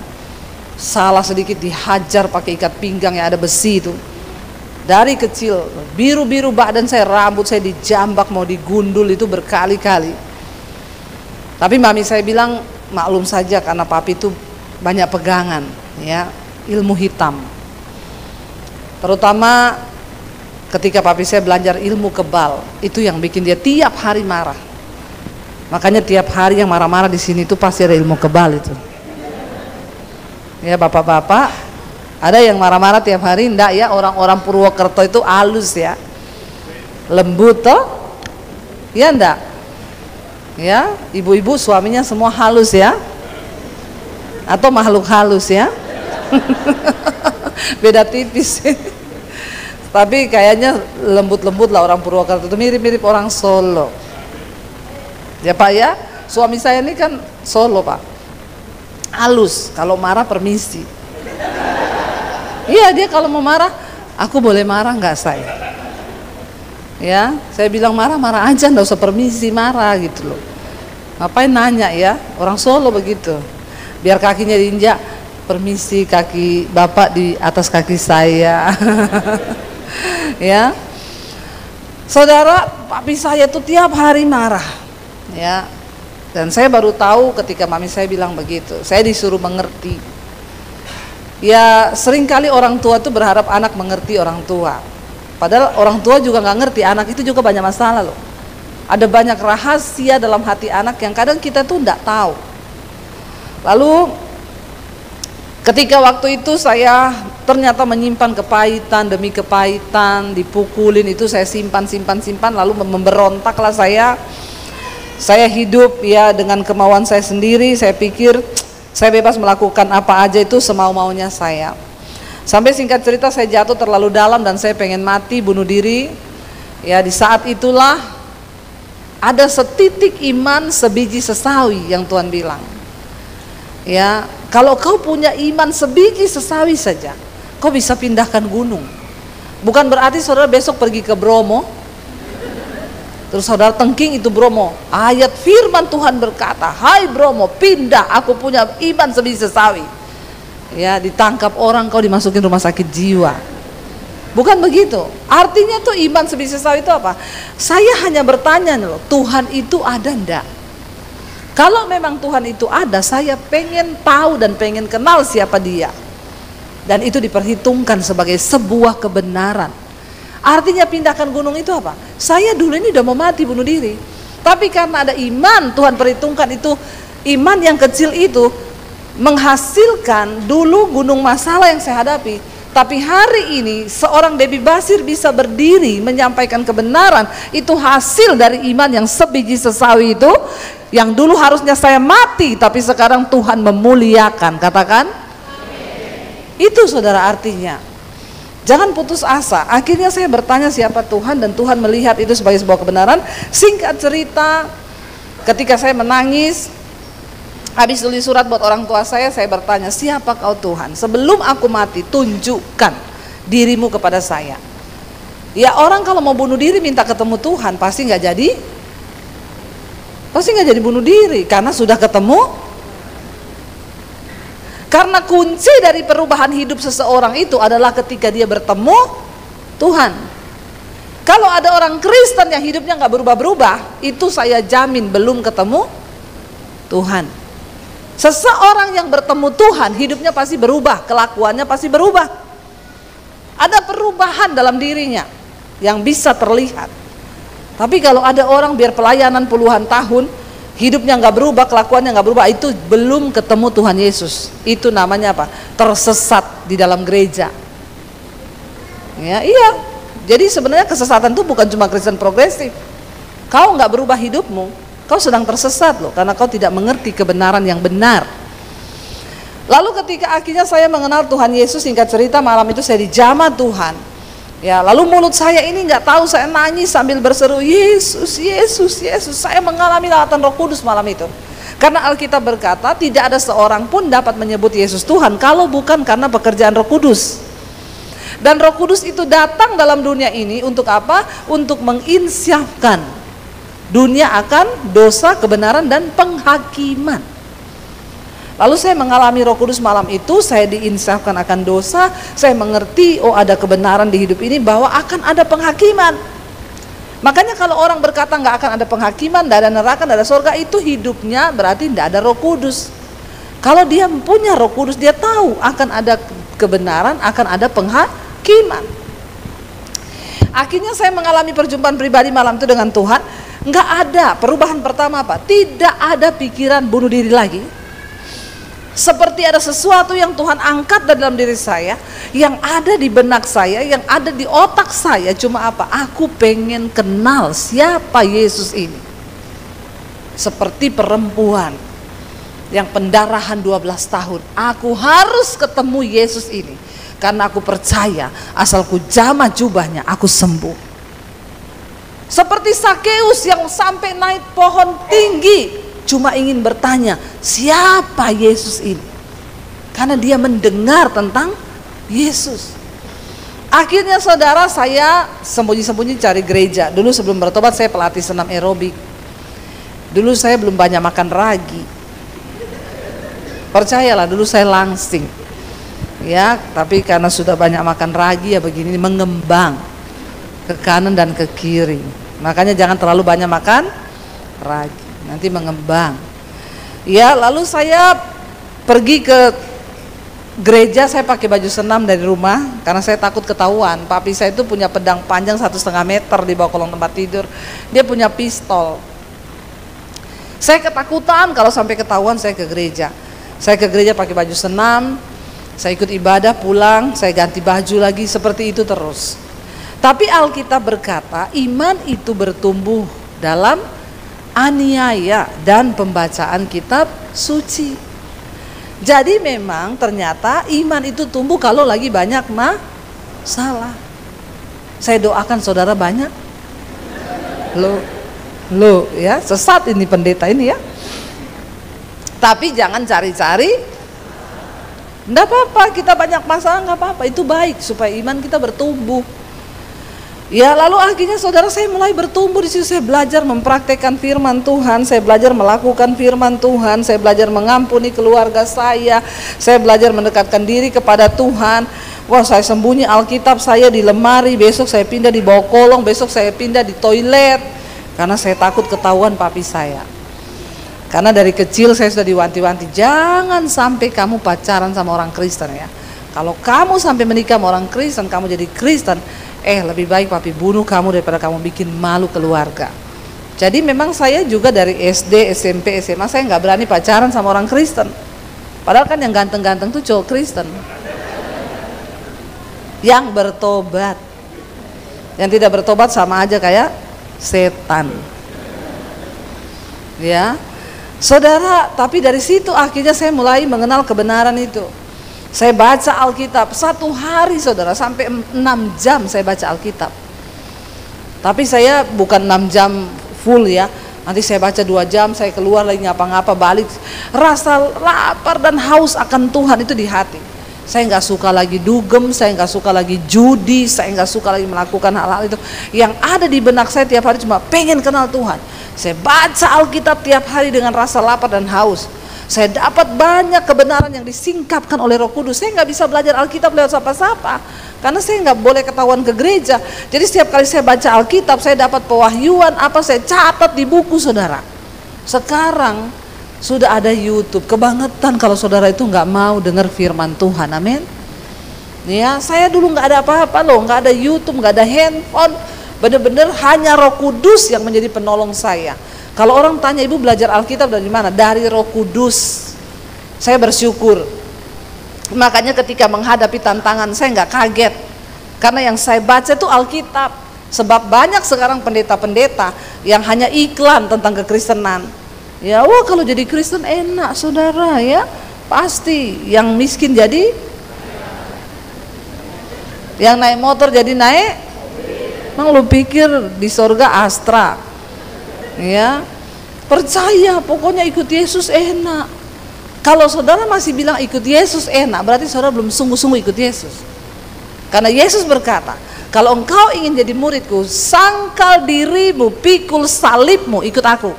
Salah sedikit dihajar pakai ikat pinggang yang ada besi itu. Dari kecil, biru-biru badan saya, rambut saya dijambak, mau digundul itu berkali-kali. Tapi mami saya bilang maklum saja karena papi itu banyak pegangan, ya. Ilmu hitam, terutama ketika papi saya belajar ilmu kebal, itu yang bikin dia tiap hari marah. Makanya tiap hari yang marah-marah di sini itu pasti ada ilmu kebal itu. Ya bapak-bapak, ada yang marah-marah tiap hari? Enggak ya, orang-orang Purwokerto itu halus ya, lembut toh, ya enggak? Ya, ibu-ibu suaminya semua halus ya, atau makhluk halus ya? Beda tipis. Tapi kayaknya lembut-lembut lah orang Purwokerto itu, mirip-mirip orang Solo. Ya Pak ya, suami saya ini kan Solo Pak, halus, kalau marah permisi. Iya, dia kalau mau marah, aku boleh marah nggak saya? Ya, saya bilang marah-marah aja, nggak usah permisi, marah gitu loh. Ngapain nanya ya, orang Solo begitu. biar kakinya diinjak. Permisi, kaki Bapak di atas kaki saya. Ya, saudara, papi saya tuh tiap hari marah, ya. Dan saya baru tahu ketika mami saya bilang begitu. Saya disuruh mengerti. Ya, seringkali orang tua tuh berharap anak mengerti orang tua. Padahal orang tua juga nggak ngerti, anak itu juga banyak masalah loh. Ada banyak rahasia dalam hati anak yang kadang kita tuh nggak tahu. Lalu ketika waktu itu saya ternyata menyimpan kepahitan demi kepahitan, dipukulin itu saya simpan, lalu memberontaklah saya. Saya hidup ya dengan kemauan saya sendiri, saya pikir saya bebas melakukan apa aja itu semau-maunya saya. Sampai singkat cerita saya jatuh terlalu dalam dan saya pengen mati, bunuh diri. Ya, di saat itulah ada setitik iman sebiji sesawi yang Tuhan bilang. Ya, kalau kau punya iman sebiji sesawi saja, kau bisa pindahkan gunung. Bukan berarti saudara besok pergi ke Bromo, terus saudara tengking itu Bromo. Ayat firman Tuhan berkata, hai Bromo, pindah, aku punya iman sebiji sesawi. Ya, ditangkap orang, kau dimasukin rumah sakit jiwa. Bukan begitu. Artinya tuh iman sebiji sesawi itu apa? Saya hanya bertanya loh, Tuhan itu ada enggak? Kalau memang Tuhan itu ada, saya pengen tahu dan pengen kenal siapa dia. Dan itu diperhitungkan sebagai sebuah kebenaran. Artinya pindahkan gunung itu apa? Saya dulu ini udah mau mati, bunuh diri. Tapi karena ada iman, Tuhan perhitungkan itu. Iman yang kecil itu menghasilkan dulu gunung masalah yang saya hadapi. Tapi hari ini seorang Debbie Basir bisa berdiri menyampaikan kebenaran. Itu hasil dari iman yang sebiji sesawi itu. Yang dulu harusnya saya mati, tapi sekarang Tuhan memuliakan. Katakan amin. Itu saudara artinya. Jangan putus asa. Akhirnya saya bertanya siapa Tuhan, dan Tuhan melihat itu sebagai sebuah kebenaran. Singkat cerita, ketika saya menangis, habis tulis surat buat orang tua saya bertanya, siapa kau Tuhan? Sebelum aku mati, tunjukkan dirimu kepada saya. Ya, orang kalau mau bunuh diri minta ketemu Tuhan, pasti nggak jadi bunuh diri, karena sudah ketemu. Karena kunci dari perubahan hidup seseorang itu adalah ketika dia bertemu Tuhan. Kalau ada orang Kristen yang hidupnya nggak berubah-berubah, itu saya jamin belum ketemu Tuhan. Seseorang yang bertemu Tuhan, hidupnya pasti berubah, kelakuannya pasti berubah. Ada perubahan dalam dirinya yang bisa terlihat. Tapi kalau ada orang biar pelayanan puluhan tahun, hidupnya nggak berubah, kelakuannya nggak berubah, itu belum ketemu Tuhan Yesus. Itu namanya apa? Tersesat di dalam gereja. Ya, iya. Jadi sebenarnya kesesatan itu bukan cuma Kristen progresif. Kau nggak berubah hidupmu, kau sedang tersesat loh, karena kau tidak mengerti kebenaran yang benar. Lalu ketika akhirnya saya mengenal Tuhan Yesus, singkat cerita malam itu saya dijamah Tuhan. Ya, lalu mulut saya ini nggak tahu, saya nangis sambil berseru, Yesus, Yesus, Yesus. Saya mengalami lawatan Roh Kudus malam itu. Karena Alkitab berkata tidak ada seorang pun dapat menyebut Yesus Tuhan kalau bukan karena pekerjaan Roh Kudus. Dan Roh Kudus itu datang dalam dunia ini untuk apa? Untuk menginsyafkan dunia akan dosa, kebenaran, dan penghakiman. Lalu saya mengalami Roh Kudus malam itu, saya diinsafkan akan dosa, saya mengerti, oh ada kebenaran di hidup ini bahwa akan ada penghakiman. Makanya kalau orang berkata nggak akan ada penghakiman, nggak ada neraka, nggak ada surga, itu hidupnya berarti nggak ada Roh Kudus. Kalau dia punya Roh Kudus, dia tahu akan ada kebenaran, akan ada penghakiman. Akhirnya saya mengalami perjumpaan pribadi malam itu dengan Tuhan. Nggak ada perubahan. Pertama apa? Tidak ada pikiran bunuh diri lagi. Seperti ada sesuatu yang Tuhan angkat dalam diri saya, yang ada di benak saya, yang ada di otak saya. Cuma apa? Aku pengen kenal siapa Yesus ini. Seperti perempuan yang pendarahan 12 tahun. Aku harus ketemu Yesus ini, karena aku percaya asal ku jamah jubahnya, aku sembuh. Seperti Sakeus yang sampai naik pohon tinggi, cuma ingin bertanya, siapa Yesus ini? Karena dia mendengar tentang Yesus. Akhirnya saudara, saya sembunyi-sembunyi cari gereja. Dulu sebelum bertobat saya pelatih senam aerobik. Dulu saya belum banyak makan ragi. Percayalah, dulu saya langsing. Ya, tapi karena sudah banyak makan ragi ya begini, mengembang ke kanan dan ke kiri. Makanya jangan terlalu banyak makan ragi, nanti mengembang. Ya, lalu saya pergi ke gereja, saya pakai baju senam dari rumah karena saya takut ketahuan. Papi saya itu punya pedang panjang 1,5 meter di bawah kolong tempat tidur. Dia punya pistol. Saya ketakutan kalau sampai ketahuan. Saya ke gereja. Saya ke gereja pakai baju senam, saya ikut ibadah, pulang, saya ganti baju lagi, seperti itu terus. Tapi Alkitab berkata, iman itu bertumbuh dalam aniaya dan pembacaan kitab suci. Jadi memang ternyata iman itu tumbuh kalau lagi banyak masalah. Saya doakan saudara banyak. Lo ya, sesat ini pendeta ini ya. Tapi jangan cari-cari. Enggak apa-apa, kita banyak masalah enggak apa-apa, itu baik supaya iman kita bertumbuh. Ya, lalu akhirnya saudara saya mulai bertumbuh di situ. Saya belajar mempraktekkan firman Tuhan, saya belajar melakukan firman Tuhan, saya belajar mengampuni keluarga saya belajar mendekatkan diri kepada Tuhan. Wah, saya sembunyi Alkitab saya di lemari, besok saya pindah di bawah kolong, besok saya pindah di toilet karena saya takut ketahuan papi saya. Karena dari kecil saya sudah diwanti-wanti, jangan sampai kamu pacaran sama orang Kristen ya. Kalau kamu sampai menikah sama orang Kristen, kamu jadi Kristen, lebih baik papi bunuh kamu daripada kamu bikin malu keluarga. Jadi memang saya juga dari SD, SMP, SMA saya nggak berani pacaran sama orang Kristen. Padahal kan yang ganteng-ganteng tuh cowok Kristen, yang bertobat. Yang tidak bertobat sama aja kayak setan. Ya, saudara. Tapi dari situ akhirnya saya mulai mengenal kebenaran itu. Saya baca Alkitab satu hari saudara, sampai 6 jam saya baca Alkitab. Tapi saya bukan 6 jam full ya. Nanti saya baca 2 jam, saya keluar lagi ngapa-ngapa, balik. Rasa lapar dan haus akan Tuhan itu di hati. Saya nggak suka lagi dugem, saya nggak suka lagi judi, saya nggak suka lagi melakukan hal-hal itu. Yang ada di benak saya tiap hari cuma pengen kenal Tuhan. Saya baca Alkitab tiap hari dengan rasa lapar dan haus. Saya dapat banyak kebenaran yang disingkapkan oleh Roh Kudus. Saya nggak bisa belajar Alkitab lewat sapa-sapa, karena saya nggak boleh ketahuan ke gereja. Jadi setiap kali saya baca Alkitab, saya dapat pewahyuan, saya catat di buku saudara. Sekarang sudah ada YouTube, kebangetan kalau saudara itu nggak mau dengar firman Tuhan, amin. Ya, saya dulu nggak ada apa-apa loh, nggak ada YouTube, nggak ada handphone, bener-bener hanya Roh Kudus yang menjadi penolong saya. Kalau orang tanya, ibu belajar Alkitab dari mana? Dari Roh Kudus. Saya bersyukur. Makanya ketika menghadapi tantangan saya nggak kaget, karena yang saya baca itu Alkitab. Sebab banyak sekarang pendeta-pendeta yang hanya iklan tentang kekristenan. Ya, wah kalau jadi Kristen enak saudara ya, pasti yang miskin jadi, yang naik motor jadi naik. Emang lu pikir di surga Astra? Ya, percaya pokoknya ikut Yesus enak. Kalau saudara masih bilang ikut Yesus enak, berarti saudara belum sungguh-sungguh ikut Yesus. Karena Yesus berkata, kalau engkau ingin jadi muridku, sangkal dirimu, pikul salibmu, ikut aku.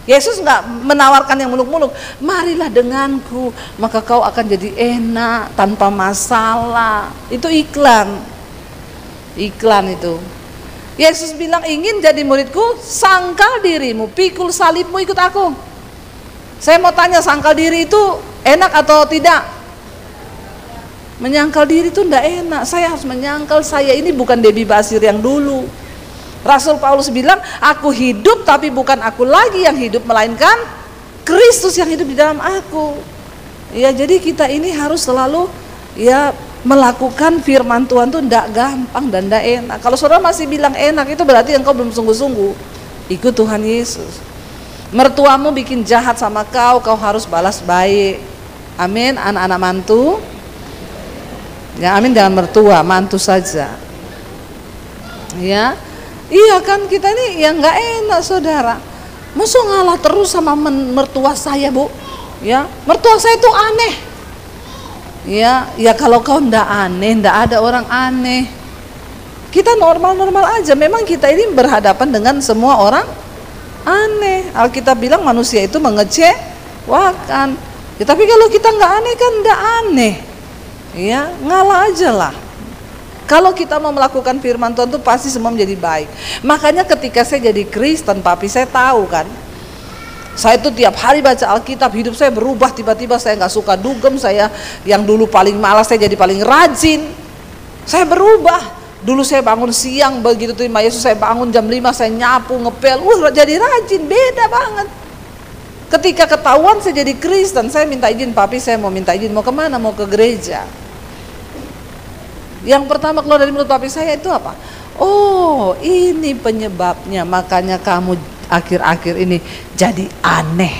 Yesus nggak menawarkan yang muluk-muluk, marilah denganku maka kau akan jadi enak tanpa masalah. Itu iklan itu. Yesus bilang, ingin jadi muridku, sangkal dirimu, pikul salibmu, ikut aku. Saya mau tanya, sangkal diri itu enak atau tidak? Menyangkal diri itu enggak enak. Saya harus menyangkal saya ini bukan Debbie Basir yang dulu. Rasul Paulus bilang, aku hidup tapi bukan aku lagi yang hidup, melainkan Kristus yang hidup di dalam aku. Ya, jadi kita ini harus selalu ya melakukan firman Tuhan tuh tidak gampang dan tidak enak. Kalau saudara masih bilang enak, itu berarti engkau belum sungguh-sungguh ikut Tuhan Yesus. Mertuamu bikin jahat sama kau harus balas baik. Amin. Anak-anak mantu, ya amin, jangan mertua, mantu saja. Ya, iya kan, kita ini yang nggak enak saudara. Masa ngalah terus sama mertua saya bu? Ya, mertua saya itu aneh. Ya kalau kau ndak aneh, ndak ada orang aneh. Kita normal-normal aja. Memang kita ini berhadapan dengan semua orang aneh. Alkitab bilang manusia itu mengecewakan. Ya, tapi kalau kita nggak aneh kan nggak aneh, ya ngalah aja lah. Kalau kita mau melakukan firman Tuhan tuh pasti semua menjadi baik. Makanya ketika saya jadi Kristen, papi saya tahu kan, saya tuh tiap hari baca Alkitab, hidup saya berubah. Tiba-tiba saya nggak suka dugem, saya yang dulu paling malas saya jadi paling rajin. Saya berubah. Dulu saya bangun siang, begitu terima Yesus saya bangun jam 5, saya nyapu, ngepel, jadi rajin, beda banget. Ketika ketahuan saya jadi Kristen, saya minta izin, papi saya mau minta izin, mau kemana? Mau ke gereja. Yang pertama keluar dari mulut papi saya itu apa? Oh, ini penyebabnya, makanya kamu akhir-akhir ini jadi aneh.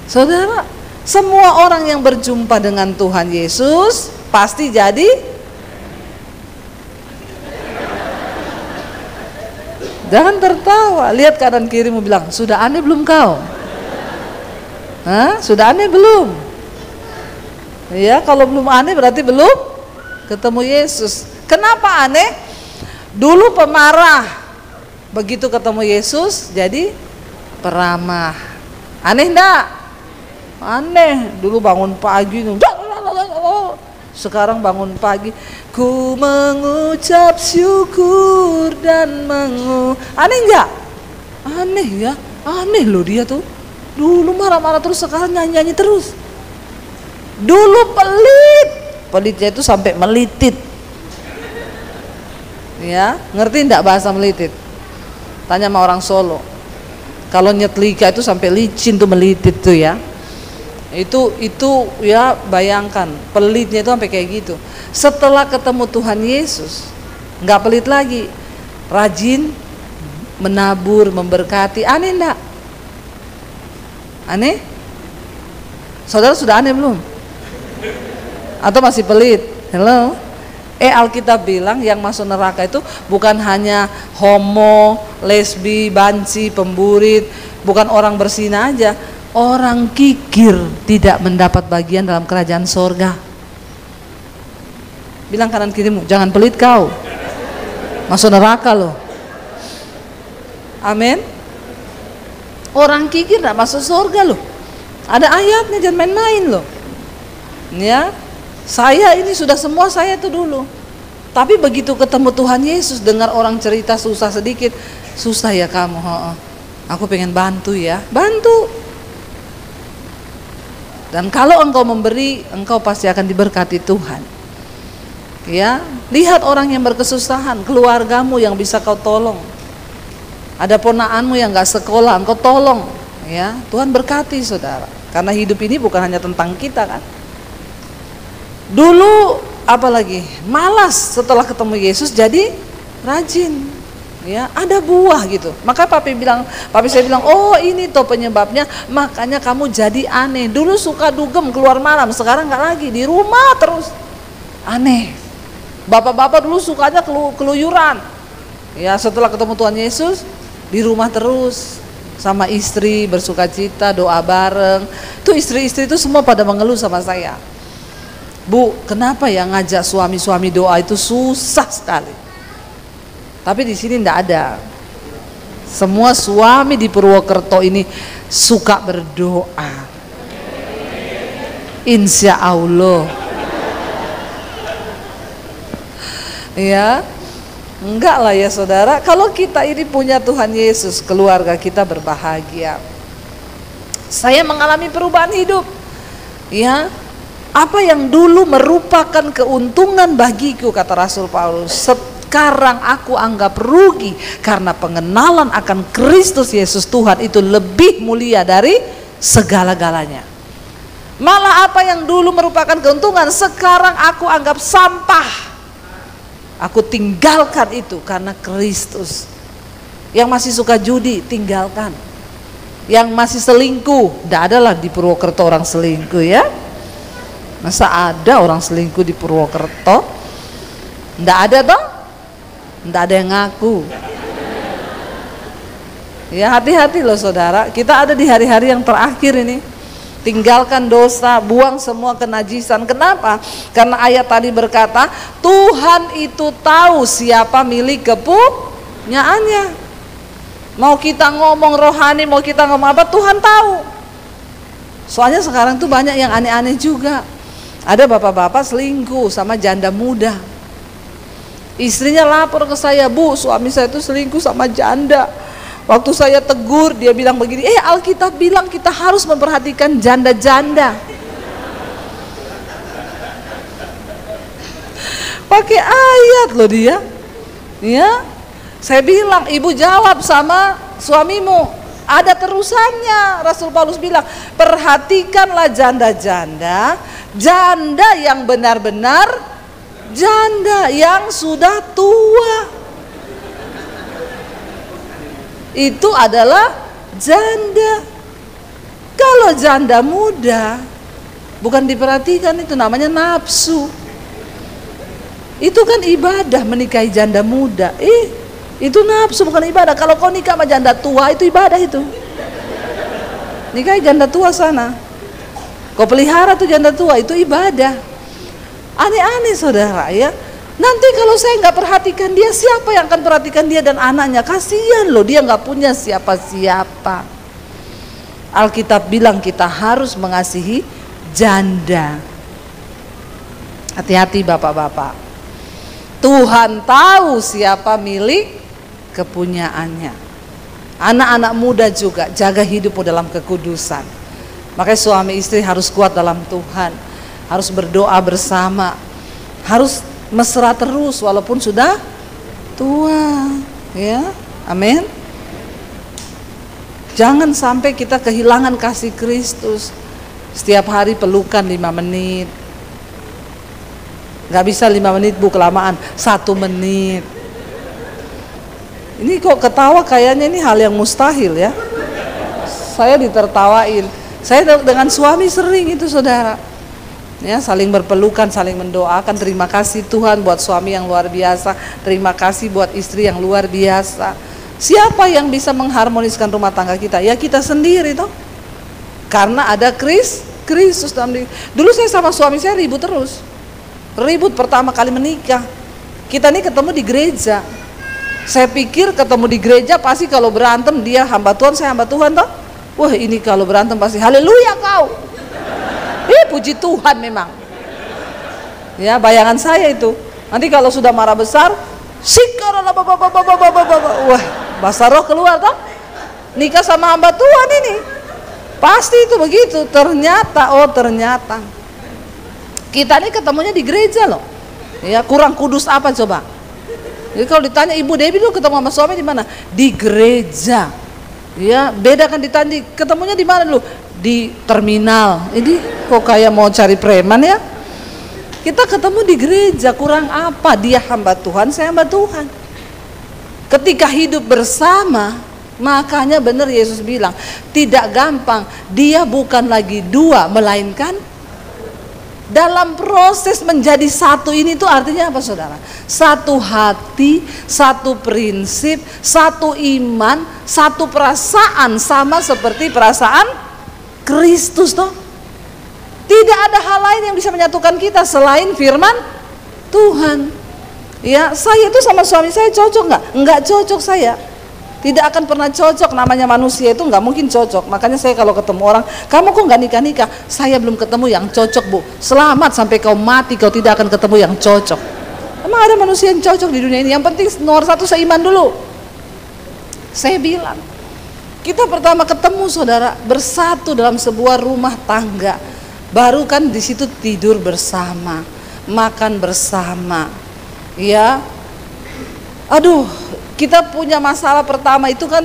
Saudara, semua orang yang berjumpa dengan Tuhan Yesus pasti jadi. Jangan tertawa, lihat kanan kirimu, bilang, sudah aneh belum kau? Hah? Sudah aneh belum? Ya, kalau belum aneh berarti belum ketemu Yesus. Kenapa aneh? Dulu pemarah, begitu ketemu Yesus jadi peramah. Aneh enggak? Aneh. Dulu bangun pagi, sekarang bangun pagi, ku mengucap syukur dan aneh enggak? Aneh ya, aneh loh dia tuh. Dulu marah-marah terus, sekarang nyanyi-nyanyi terus. Dulu pelit, pelitnya itu sampai melitit. Ya, ngerti enggak bahasa melitit? Tanya sama orang Solo. Kalau nyetlika itu sampai licin tuh melitit tuh ya. Itu ya, bayangkan pelitnya itu sampai kayak gitu. Setelah ketemu Tuhan Yesus nggak pelit lagi, rajin menabur, memberkati. Aneh enggak? Aneh? Saudara sudah aneh belum? Atau masih pelit? Hello? Alkitab bilang yang masuk neraka itu bukan hanya homo, lesbi, banci, pemburit, bukan orang berzina aja. Orang kikir tidak mendapat bagian dalam kerajaan sorga. Bilang kanan kirimu, jangan pelit kau, masuk neraka loh. Amin. Orang kikir tidak masuk sorga loh. Ada ayatnya, jangan main-main loh. Ya, saya ini sudah semua saya itu dulu. Tapi begitu ketemu Tuhan Yesus, dengar orang cerita susah sedikit, susah ya kamu, aku pengen bantu ya, bantu. Dan kalau engkau memberi, engkau pasti akan diberkati Tuhan. Ya, lihat orang yang berkesusahan, keluargamu yang bisa kau tolong. Ada ponakanmu yang gak sekolah, engkau tolong. Ya, Tuhan berkati saudara. Karena hidup ini bukan hanya tentang kita kan. Dulu apalagi malas, setelah ketemu Yesus jadi rajin. Ya, ada buah gitu. Maka papi saya bilang, oh ini tuh penyebabnya, makanya kamu jadi aneh. Dulu suka dugem keluar malam, sekarang nggak lagi, di rumah terus. Aneh. Bapak-bapak dulu sukanya keluyuran. Ya, setelah ketemu Tuhan Yesus di rumah terus sama istri, bersukacita, doa bareng. Tuh istri-istri itu semua pada mengeluh sama saya. Bu, kenapa ya ngajak suami-suami doa itu susah sekali. Tapi di sini enggak ada. Semua suami di Purwokerto ini suka berdoa. Insya Allah. Ya, enggak lah ya saudara. Kalau kita ini punya Tuhan Yesus, keluarga kita berbahagia. Saya mengalami perubahan hidup. Ya, apa yang dulu merupakan keuntungan bagiku, kata Rasul Paulus, sekarang aku anggap rugi karena pengenalan akan Kristus Yesus Tuhan itu lebih mulia dari segala-galanya. Malah apa yang dulu merupakan keuntungan sekarang aku anggap sampah. Aku tinggalkan itu karena Kristus. Yang masih suka judi tinggalkan. Yang masih selingkuh, tidak adalah di Purwokerto orang selingkuh ya. Masa ada orang selingkuh di Purwokerto? Tidak ada toh? Tidak ada yang ngaku. Ya, hati-hati loh saudara. Kita ada di hari-hari yang terakhir ini. Tinggalkan dosa, buang semua kenajisan. Kenapa? Karena ayat tadi berkata, Tuhan itu tahu siapa milik kepunyaannya. Mau kita ngomong rohani, mau kita ngomong apa, Tuhan tahu. Soalnya sekarang tuh banyak yang aneh-aneh juga. Ada bapak-bapak selingkuh sama janda muda. Istrinya lapor ke saya, "Bu, suami saya itu selingkuh sama janda." Waktu saya tegur, dia bilang begini, Alkitab bilang kita harus memperhatikan janda-janda. Pakai ayat loh dia. Ya, saya bilang, "Ibu jawab sama suamimu." Ada terusannya. Rasul Paulus bilang, perhatikanlah janda-janda, janda yang benar-benar janda yang sudah tua. Itu adalah janda. Kalau janda muda bukan diperhatikan, itu namanya nafsu. Itu kan ibadah menikahi janda muda. Itu nafsu, bukan ibadah. Kalau kau nikah sama janda tua, itu ibadah itu. Nikahi janda tua sana. Kau pelihara tuh janda tua, itu ibadah. Aneh-aneh saudara ya. Nanti kalau saya nggak perhatikan dia, siapa yang akan perhatikan dia dan anaknya? Kasihan loh, dia nggak punya siapa-siapa. Alkitab bilang kita harus mengasihi janda. Hati-hati bapak-bapak. Tuhan tahu siapa milik kepunyaannya. Anak-anak muda juga jaga hidupmu dalam kekudusan. Makanya suami istri harus kuat dalam Tuhan, harus berdoa bersama, harus mesra terus walaupun sudah tua, ya, amin. Jangan sampai kita kehilangan kasih Kristus. Setiap hari pelukan 5 menit. Gak bisa 5 menit Bu, kelamaan 1 menit. Ini kok ketawa kayaknya ini hal yang mustahil ya. Saya ditertawain. Saya dengan suami sering itu saudara, ya, saling berpelukan, saling mendoakan. Terima kasih Tuhan buat suami yang luar biasa. Terima kasih buat istri yang luar biasa. Siapa yang bisa mengharmoniskan rumah tangga kita? Ya kita sendiri toh. Karena ada Kristus dalam diri. Dulu saya sama suami saya ribut terus. Ribut pertama kali menikah. Kita nih ketemu di gereja. Saya pikir ketemu di gereja pasti kalau berantem dia hamba Tuhan, saya hamba Tuhan toh. Wah, ini kalau berantem pasti haleluya kau. Puji Tuhan memang. Ya, bayangan saya itu. Nanti kalau sudah marah besar, wah, bahasa roh keluar toh. Nikah sama hamba Tuhan ini. Pasti itu begitu. Ternyata kita ini ketemunya di gereja loh. Ya, kurang kudus apa coba? Jadi kalau ditanya Ibu Dewi dulu ketemu sama suami di mana? Di gereja. Ya, beda kan ditanya ketemunya di mana dulu? Di terminal. Ini kok kayak mau cari preman ya? Kita ketemu di gereja, kurang apa? Dia hamba Tuhan, saya hamba Tuhan. Ketika hidup bersama, makanya benar Yesus bilang, tidak gampang. Dia bukan lagi 2, melainkan dalam proses menjadi satu ini tuh artinya apa saudara? Satu hati, satu prinsip, satu iman, satu perasaan, sama seperti perasaan Kristus toh. Tidak ada hal lain yang bisa menyatukan kita selain firman Tuhan. Ya, saya itu sama suami saya cocok nggak? Nggak cocok saya. Tidak akan pernah cocok, namanya manusia itu nggak mungkin cocok. Makanya saya kalau ketemu orang, kamu kok nggak nikah-nikah? Saya belum ketemu yang cocok Bu. Selamat sampai kau mati, kau tidak akan ketemu yang cocok. Emang ada manusia yang cocok di dunia ini? Yang penting nomor 1 seiman dulu. Saya bilang, kita pertama ketemu saudara, bersatu dalam sebuah rumah tangga. Baru kan di situ tidur bersama, makan bersama. Ya, aduh. Kita punya masalah pertama itu kan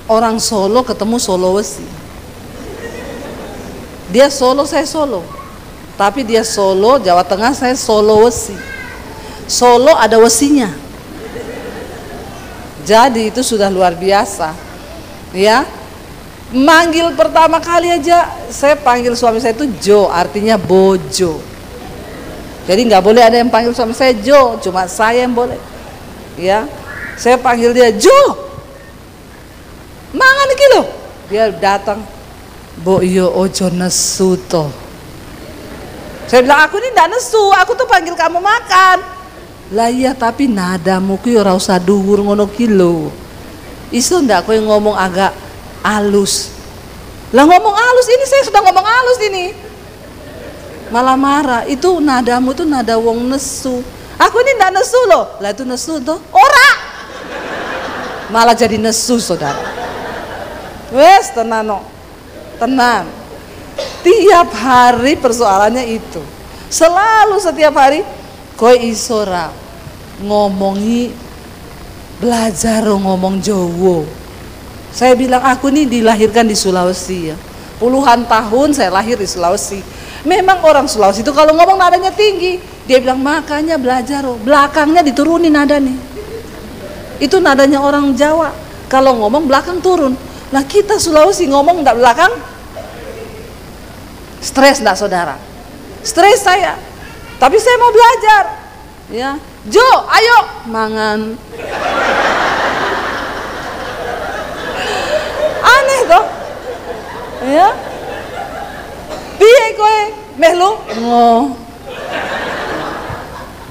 orang Solo ketemu Sulawesi. Dia Solo, saya Solo. Tapi dia Solo, Jawa Tengah, saya Sulawesi. Solo ada wesinya. Jadi itu sudah luar biasa. Ya. Manggil pertama kali aja saya panggil suami saya itu Jo, artinya bojo. Jadi nggak boleh ada yang panggil suami saya Jo, cuma saya yang boleh. Ya. Saya panggil dia, Jo, mangan iki lho. Dia datang, Bo yo ojo nesu toh. Saya bilang, aku ini ndak nesu, aku tuh panggil kamu makan. Lah iya, tapi nadamu ki ora usah dhuwur ngono ki lho. Iso ndak kowe ngomong agak halus. Lah ngomong halus ini, saya sudah ngomong halus ini. Malah marah, itu nadamu tuh nada wong nesu. Aku ini ndak nesu loh. Lah itu nesu tuh ora. Malah jadi nesu saudara. Wes tenang no. Tenang. Tiap hari persoalannya itu. Selalu setiap hari kowe isora ngomongi belajar ngomong Jawa. Saya bilang aku nih dilahirkan di Sulawesi ya. Puluhan tahun saya lahir di Sulawesi. Memang orang Sulawesi itu kalau ngomong nadanya tinggi. Dia bilang makanya belajar, belakangnya diturunin nada nih. Itu nadanya orang Jawa. Kalau ngomong belakang turun. Nah kita Sulawesi ngomong enggak belakang. Stres enggak saudara? Stres saya. Tapi saya mau belajar. Ya, Jo, ayo mangan. Aneh toh? Ya. Piye kowe melu? Oh.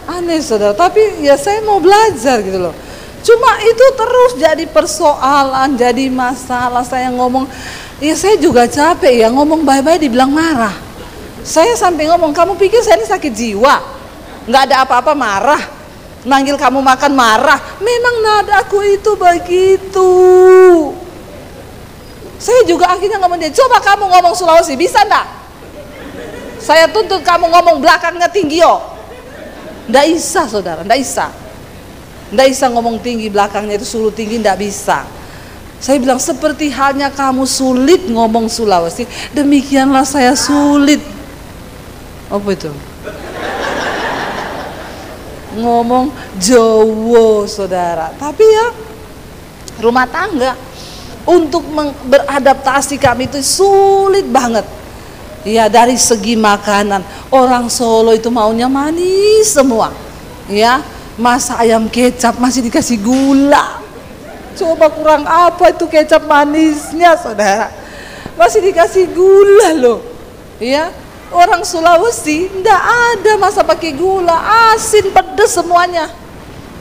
Aneh saudara, tapi ya saya mau belajar gitu loh. Cuma itu terus jadi persoalan, jadi masalah. Saya ngomong, ya saya juga capek ya ngomong bye-bye dibilang marah. Saya sampai ngomong, kamu pikir saya ini sakit jiwa? Nggak ada apa-apa marah. Manggil kamu makan marah. Memang nadaku itu begitu. Saya juga akhirnya ngomong dia, coba kamu ngomong Sulawesi, bisa enggak? Saya tuntut kamu ngomong belakangnya tinggi yo. Nggak bisa saudara, nggak bisa. Nggak bisa ngomong tinggi, belakangnya itu suruh tinggi, nggak bisa. Saya bilang seperti halnya kamu sulit ngomong Sulawesi, demikianlah saya sulit. Apa itu? Ngomong Jawa saudara. Tapi ya rumah tangga untuk beradaptasi kami itu sulit banget. Ya dari segi makanan, orang Solo itu maunya manis semua. Ya, masa ayam kecap masih dikasih gula. Coba kurang apa itu kecap manisnya saudara. Masih dikasih gula loh. Ya, orang Sulawesi ndak ada masa pakai gula, asin pedes semuanya.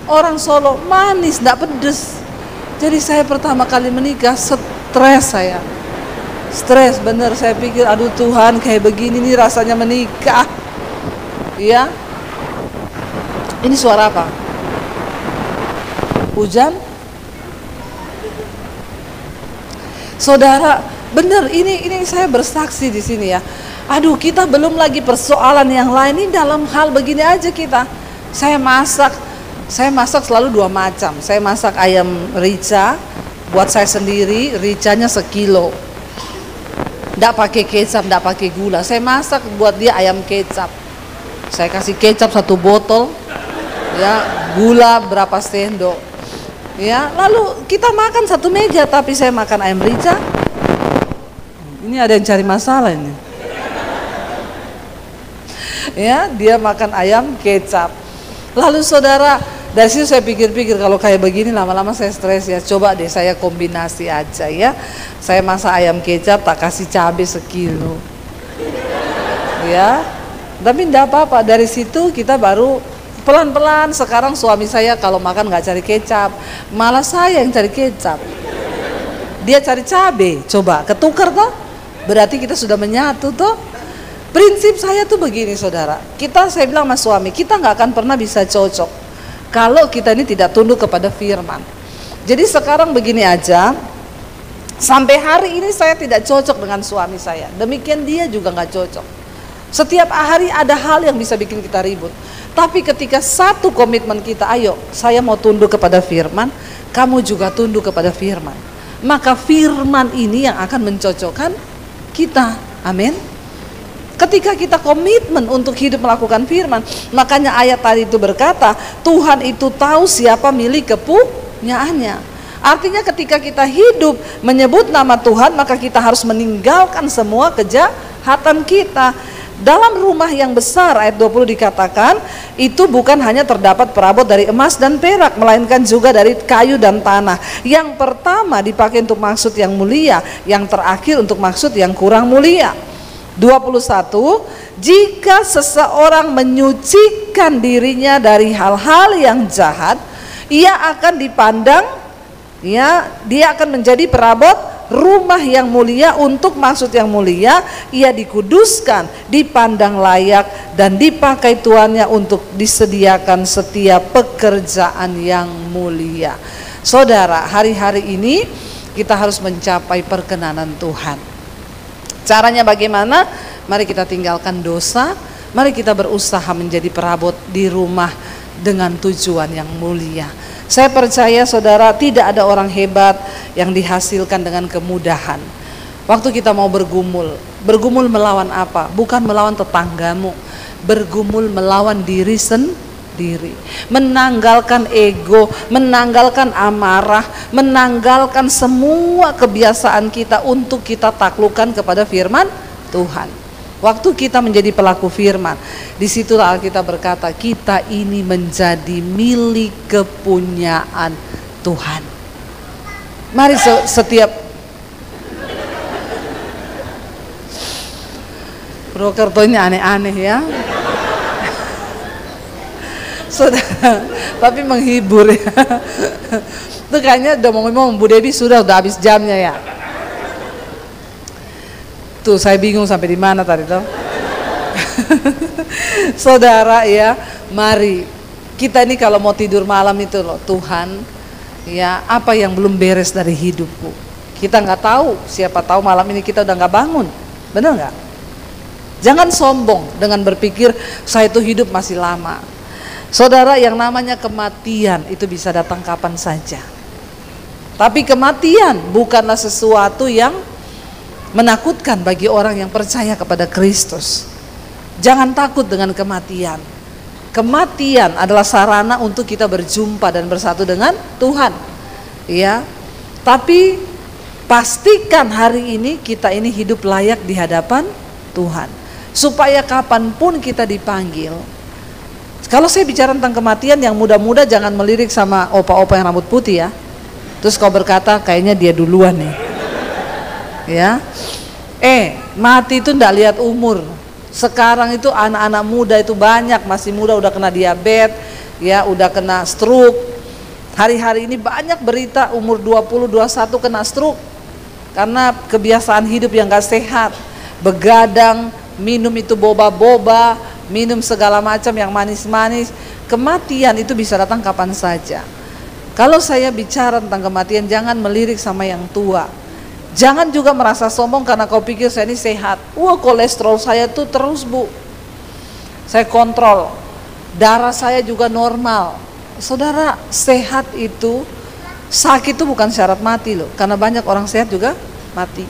Orang Solo manis ndak pedes. Jadi saya pertama kali menikah stres saya. Stres bener, saya pikir aduh Tuhan kayak begini nih rasanya menikah. Ya. Ini suara apa? Hujan? Saudara, bener ini saya bersaksi di sini ya. Aduh, kita belum lagi persoalan yang lain, ini dalam hal begini aja kita. Saya masak selalu 2 macam. Saya masak ayam rica buat saya sendiri, ricanya sekilo. Nggak pakai kecap, nggak pakai gula. Saya masak buat dia ayam kecap. Saya kasih kecap 1 botol, ya, gula berapa sendok, ya. Lalu kita makan satu meja, tapi saya makan ayam rica. Ini ada yang cari masalah ini. Ya, dia makan ayam kecap. Lalu saudara, dari situ saya pikir-pikir kalau kayak begini lama-lama saya stres ya. Coba deh saya kombinasi aja ya. Saya masak ayam kecap tak kasih cabai sekilo. Ya. Tapi enggak apa-apa, dari situ kita baru pelan-pelan. Sekarang suami saya kalau makan nggak cari kecap, malah saya yang cari kecap. Dia cari cabai. Coba ketukar toh? Berarti kita sudah menyatu toh. Prinsip saya tuh begini saudara. Saya bilang sama suami, kita nggak akan pernah bisa cocok kalau kita ini tidak tunduk kepada firman. Jadi sekarang begini aja, sampai hari ini saya tidak cocok dengan suami saya. Demikian dia juga nggak cocok. Setiap hari ada hal yang bisa bikin kita ribut. Tapi ketika satu komitmen kita, ayo saya mau tunduk kepada firman, kamu juga tunduk kepada firman. Maka firman ini yang akan mencocokkan kita. Amin. Ketika kita komitmen untuk hidup melakukan firman, makanya ayat tadi itu berkata, Tuhan itu tahu siapa milik kepunyaannya. Artinya ketika kita hidup menyebut nama Tuhan, maka kita harus meninggalkan semua kejahatan kita. Dalam rumah yang besar, ayat 20 dikatakan, itu bukan hanya terdapat perabot dari emas dan perak, melainkan juga dari kayu dan tanah. Yang pertama dipakai untuk maksud yang mulia, yang terakhir untuk maksud yang kurang mulia. 21, jika seseorang menyucikan dirinya dari hal-hal yang jahat, ia akan dipandang, ya, dia akan menjadi perabot rumah yang mulia untuk maksud yang mulia, ia dikuduskan, dipandang layak, dan dipakai tuannya untuk disediakan setiap pekerjaan yang mulia. Saudara, hari-hari ini kita harus mencapai perkenanan Tuhan. Caranya bagaimana? Mari kita tinggalkan dosa, mari kita berusaha menjadi perabot di rumah dengan tujuan yang mulia. Saya percaya saudara, tidak ada orang hebat yang dihasilkan dengan kemudahan. Waktu kita mau bergumul melawan apa? Bukan melawan tetanggamu, bergumul melawan diri sendiri. Menanggalkan ego, menanggalkan amarah, menanggalkan semua kebiasaan kita untuk kita taklukkan kepada firman Tuhan. Waktu kita menjadi pelaku firman, disitulah Alkitab berkata kita ini menjadi milik kepunyaan Tuhan. Mari setiap Purwokertonya aneh-aneh ya. Saudara, tapi menghibur ya. Itu kayaknya udah mau ngomong Bu Debi sudah habis jamnya ya. Tuh saya bingung sampai di mana tadi tuh. Saudara ya, mari kita ini kalau mau tidur malam itu loh, Tuhan ya, apa yang belum beres dari hidupku. Kita nggak tahu, siapa tahu malam ini kita udah nggak bangun, benar nggak? Jangan sombong dengan berpikir saya itu hidup masih lama. Saudara, yang namanya kematian itu bisa datang kapan saja. Tapi kematian bukanlah sesuatu yang menakutkan bagi orang yang percaya kepada Kristus. Jangan takut dengan kematian. Kematian adalah sarana untuk kita berjumpa dan bersatu dengan Tuhan. Ya. Tapi pastikan hari ini kita ini hidup layak di hadapan Tuhan. Supaya kapanpun kita dipanggil. Kalau saya bicara tentang kematian, yang muda-muda jangan melirik sama opa-opa yang rambut putih ya. Terus kau berkata kayaknya dia duluan nih. Ya, mati itu ndak lihat umur. Sekarang itu anak-anak muda itu banyak masih muda udah kena diabetes, ya udah kena stroke. Hari-hari ini banyak berita umur 20, 21 kena stroke karena kebiasaan hidup yang gak sehat, begadang, minum itu boba-boba, minum segala macam yang manis-manis. Kematian itu bisa datang kapan saja. Kalau saya bicara tentang kematian, jangan melirik sama yang tua. Jangan juga merasa sombong karena kau pikir saya ini sehat. Wah, kolesterol saya tuh terus Bu, saya kontrol. Darah saya juga normal. Saudara, sehat itu, sakit itu bukan syarat mati loh. Karena banyak orang sehat juga mati.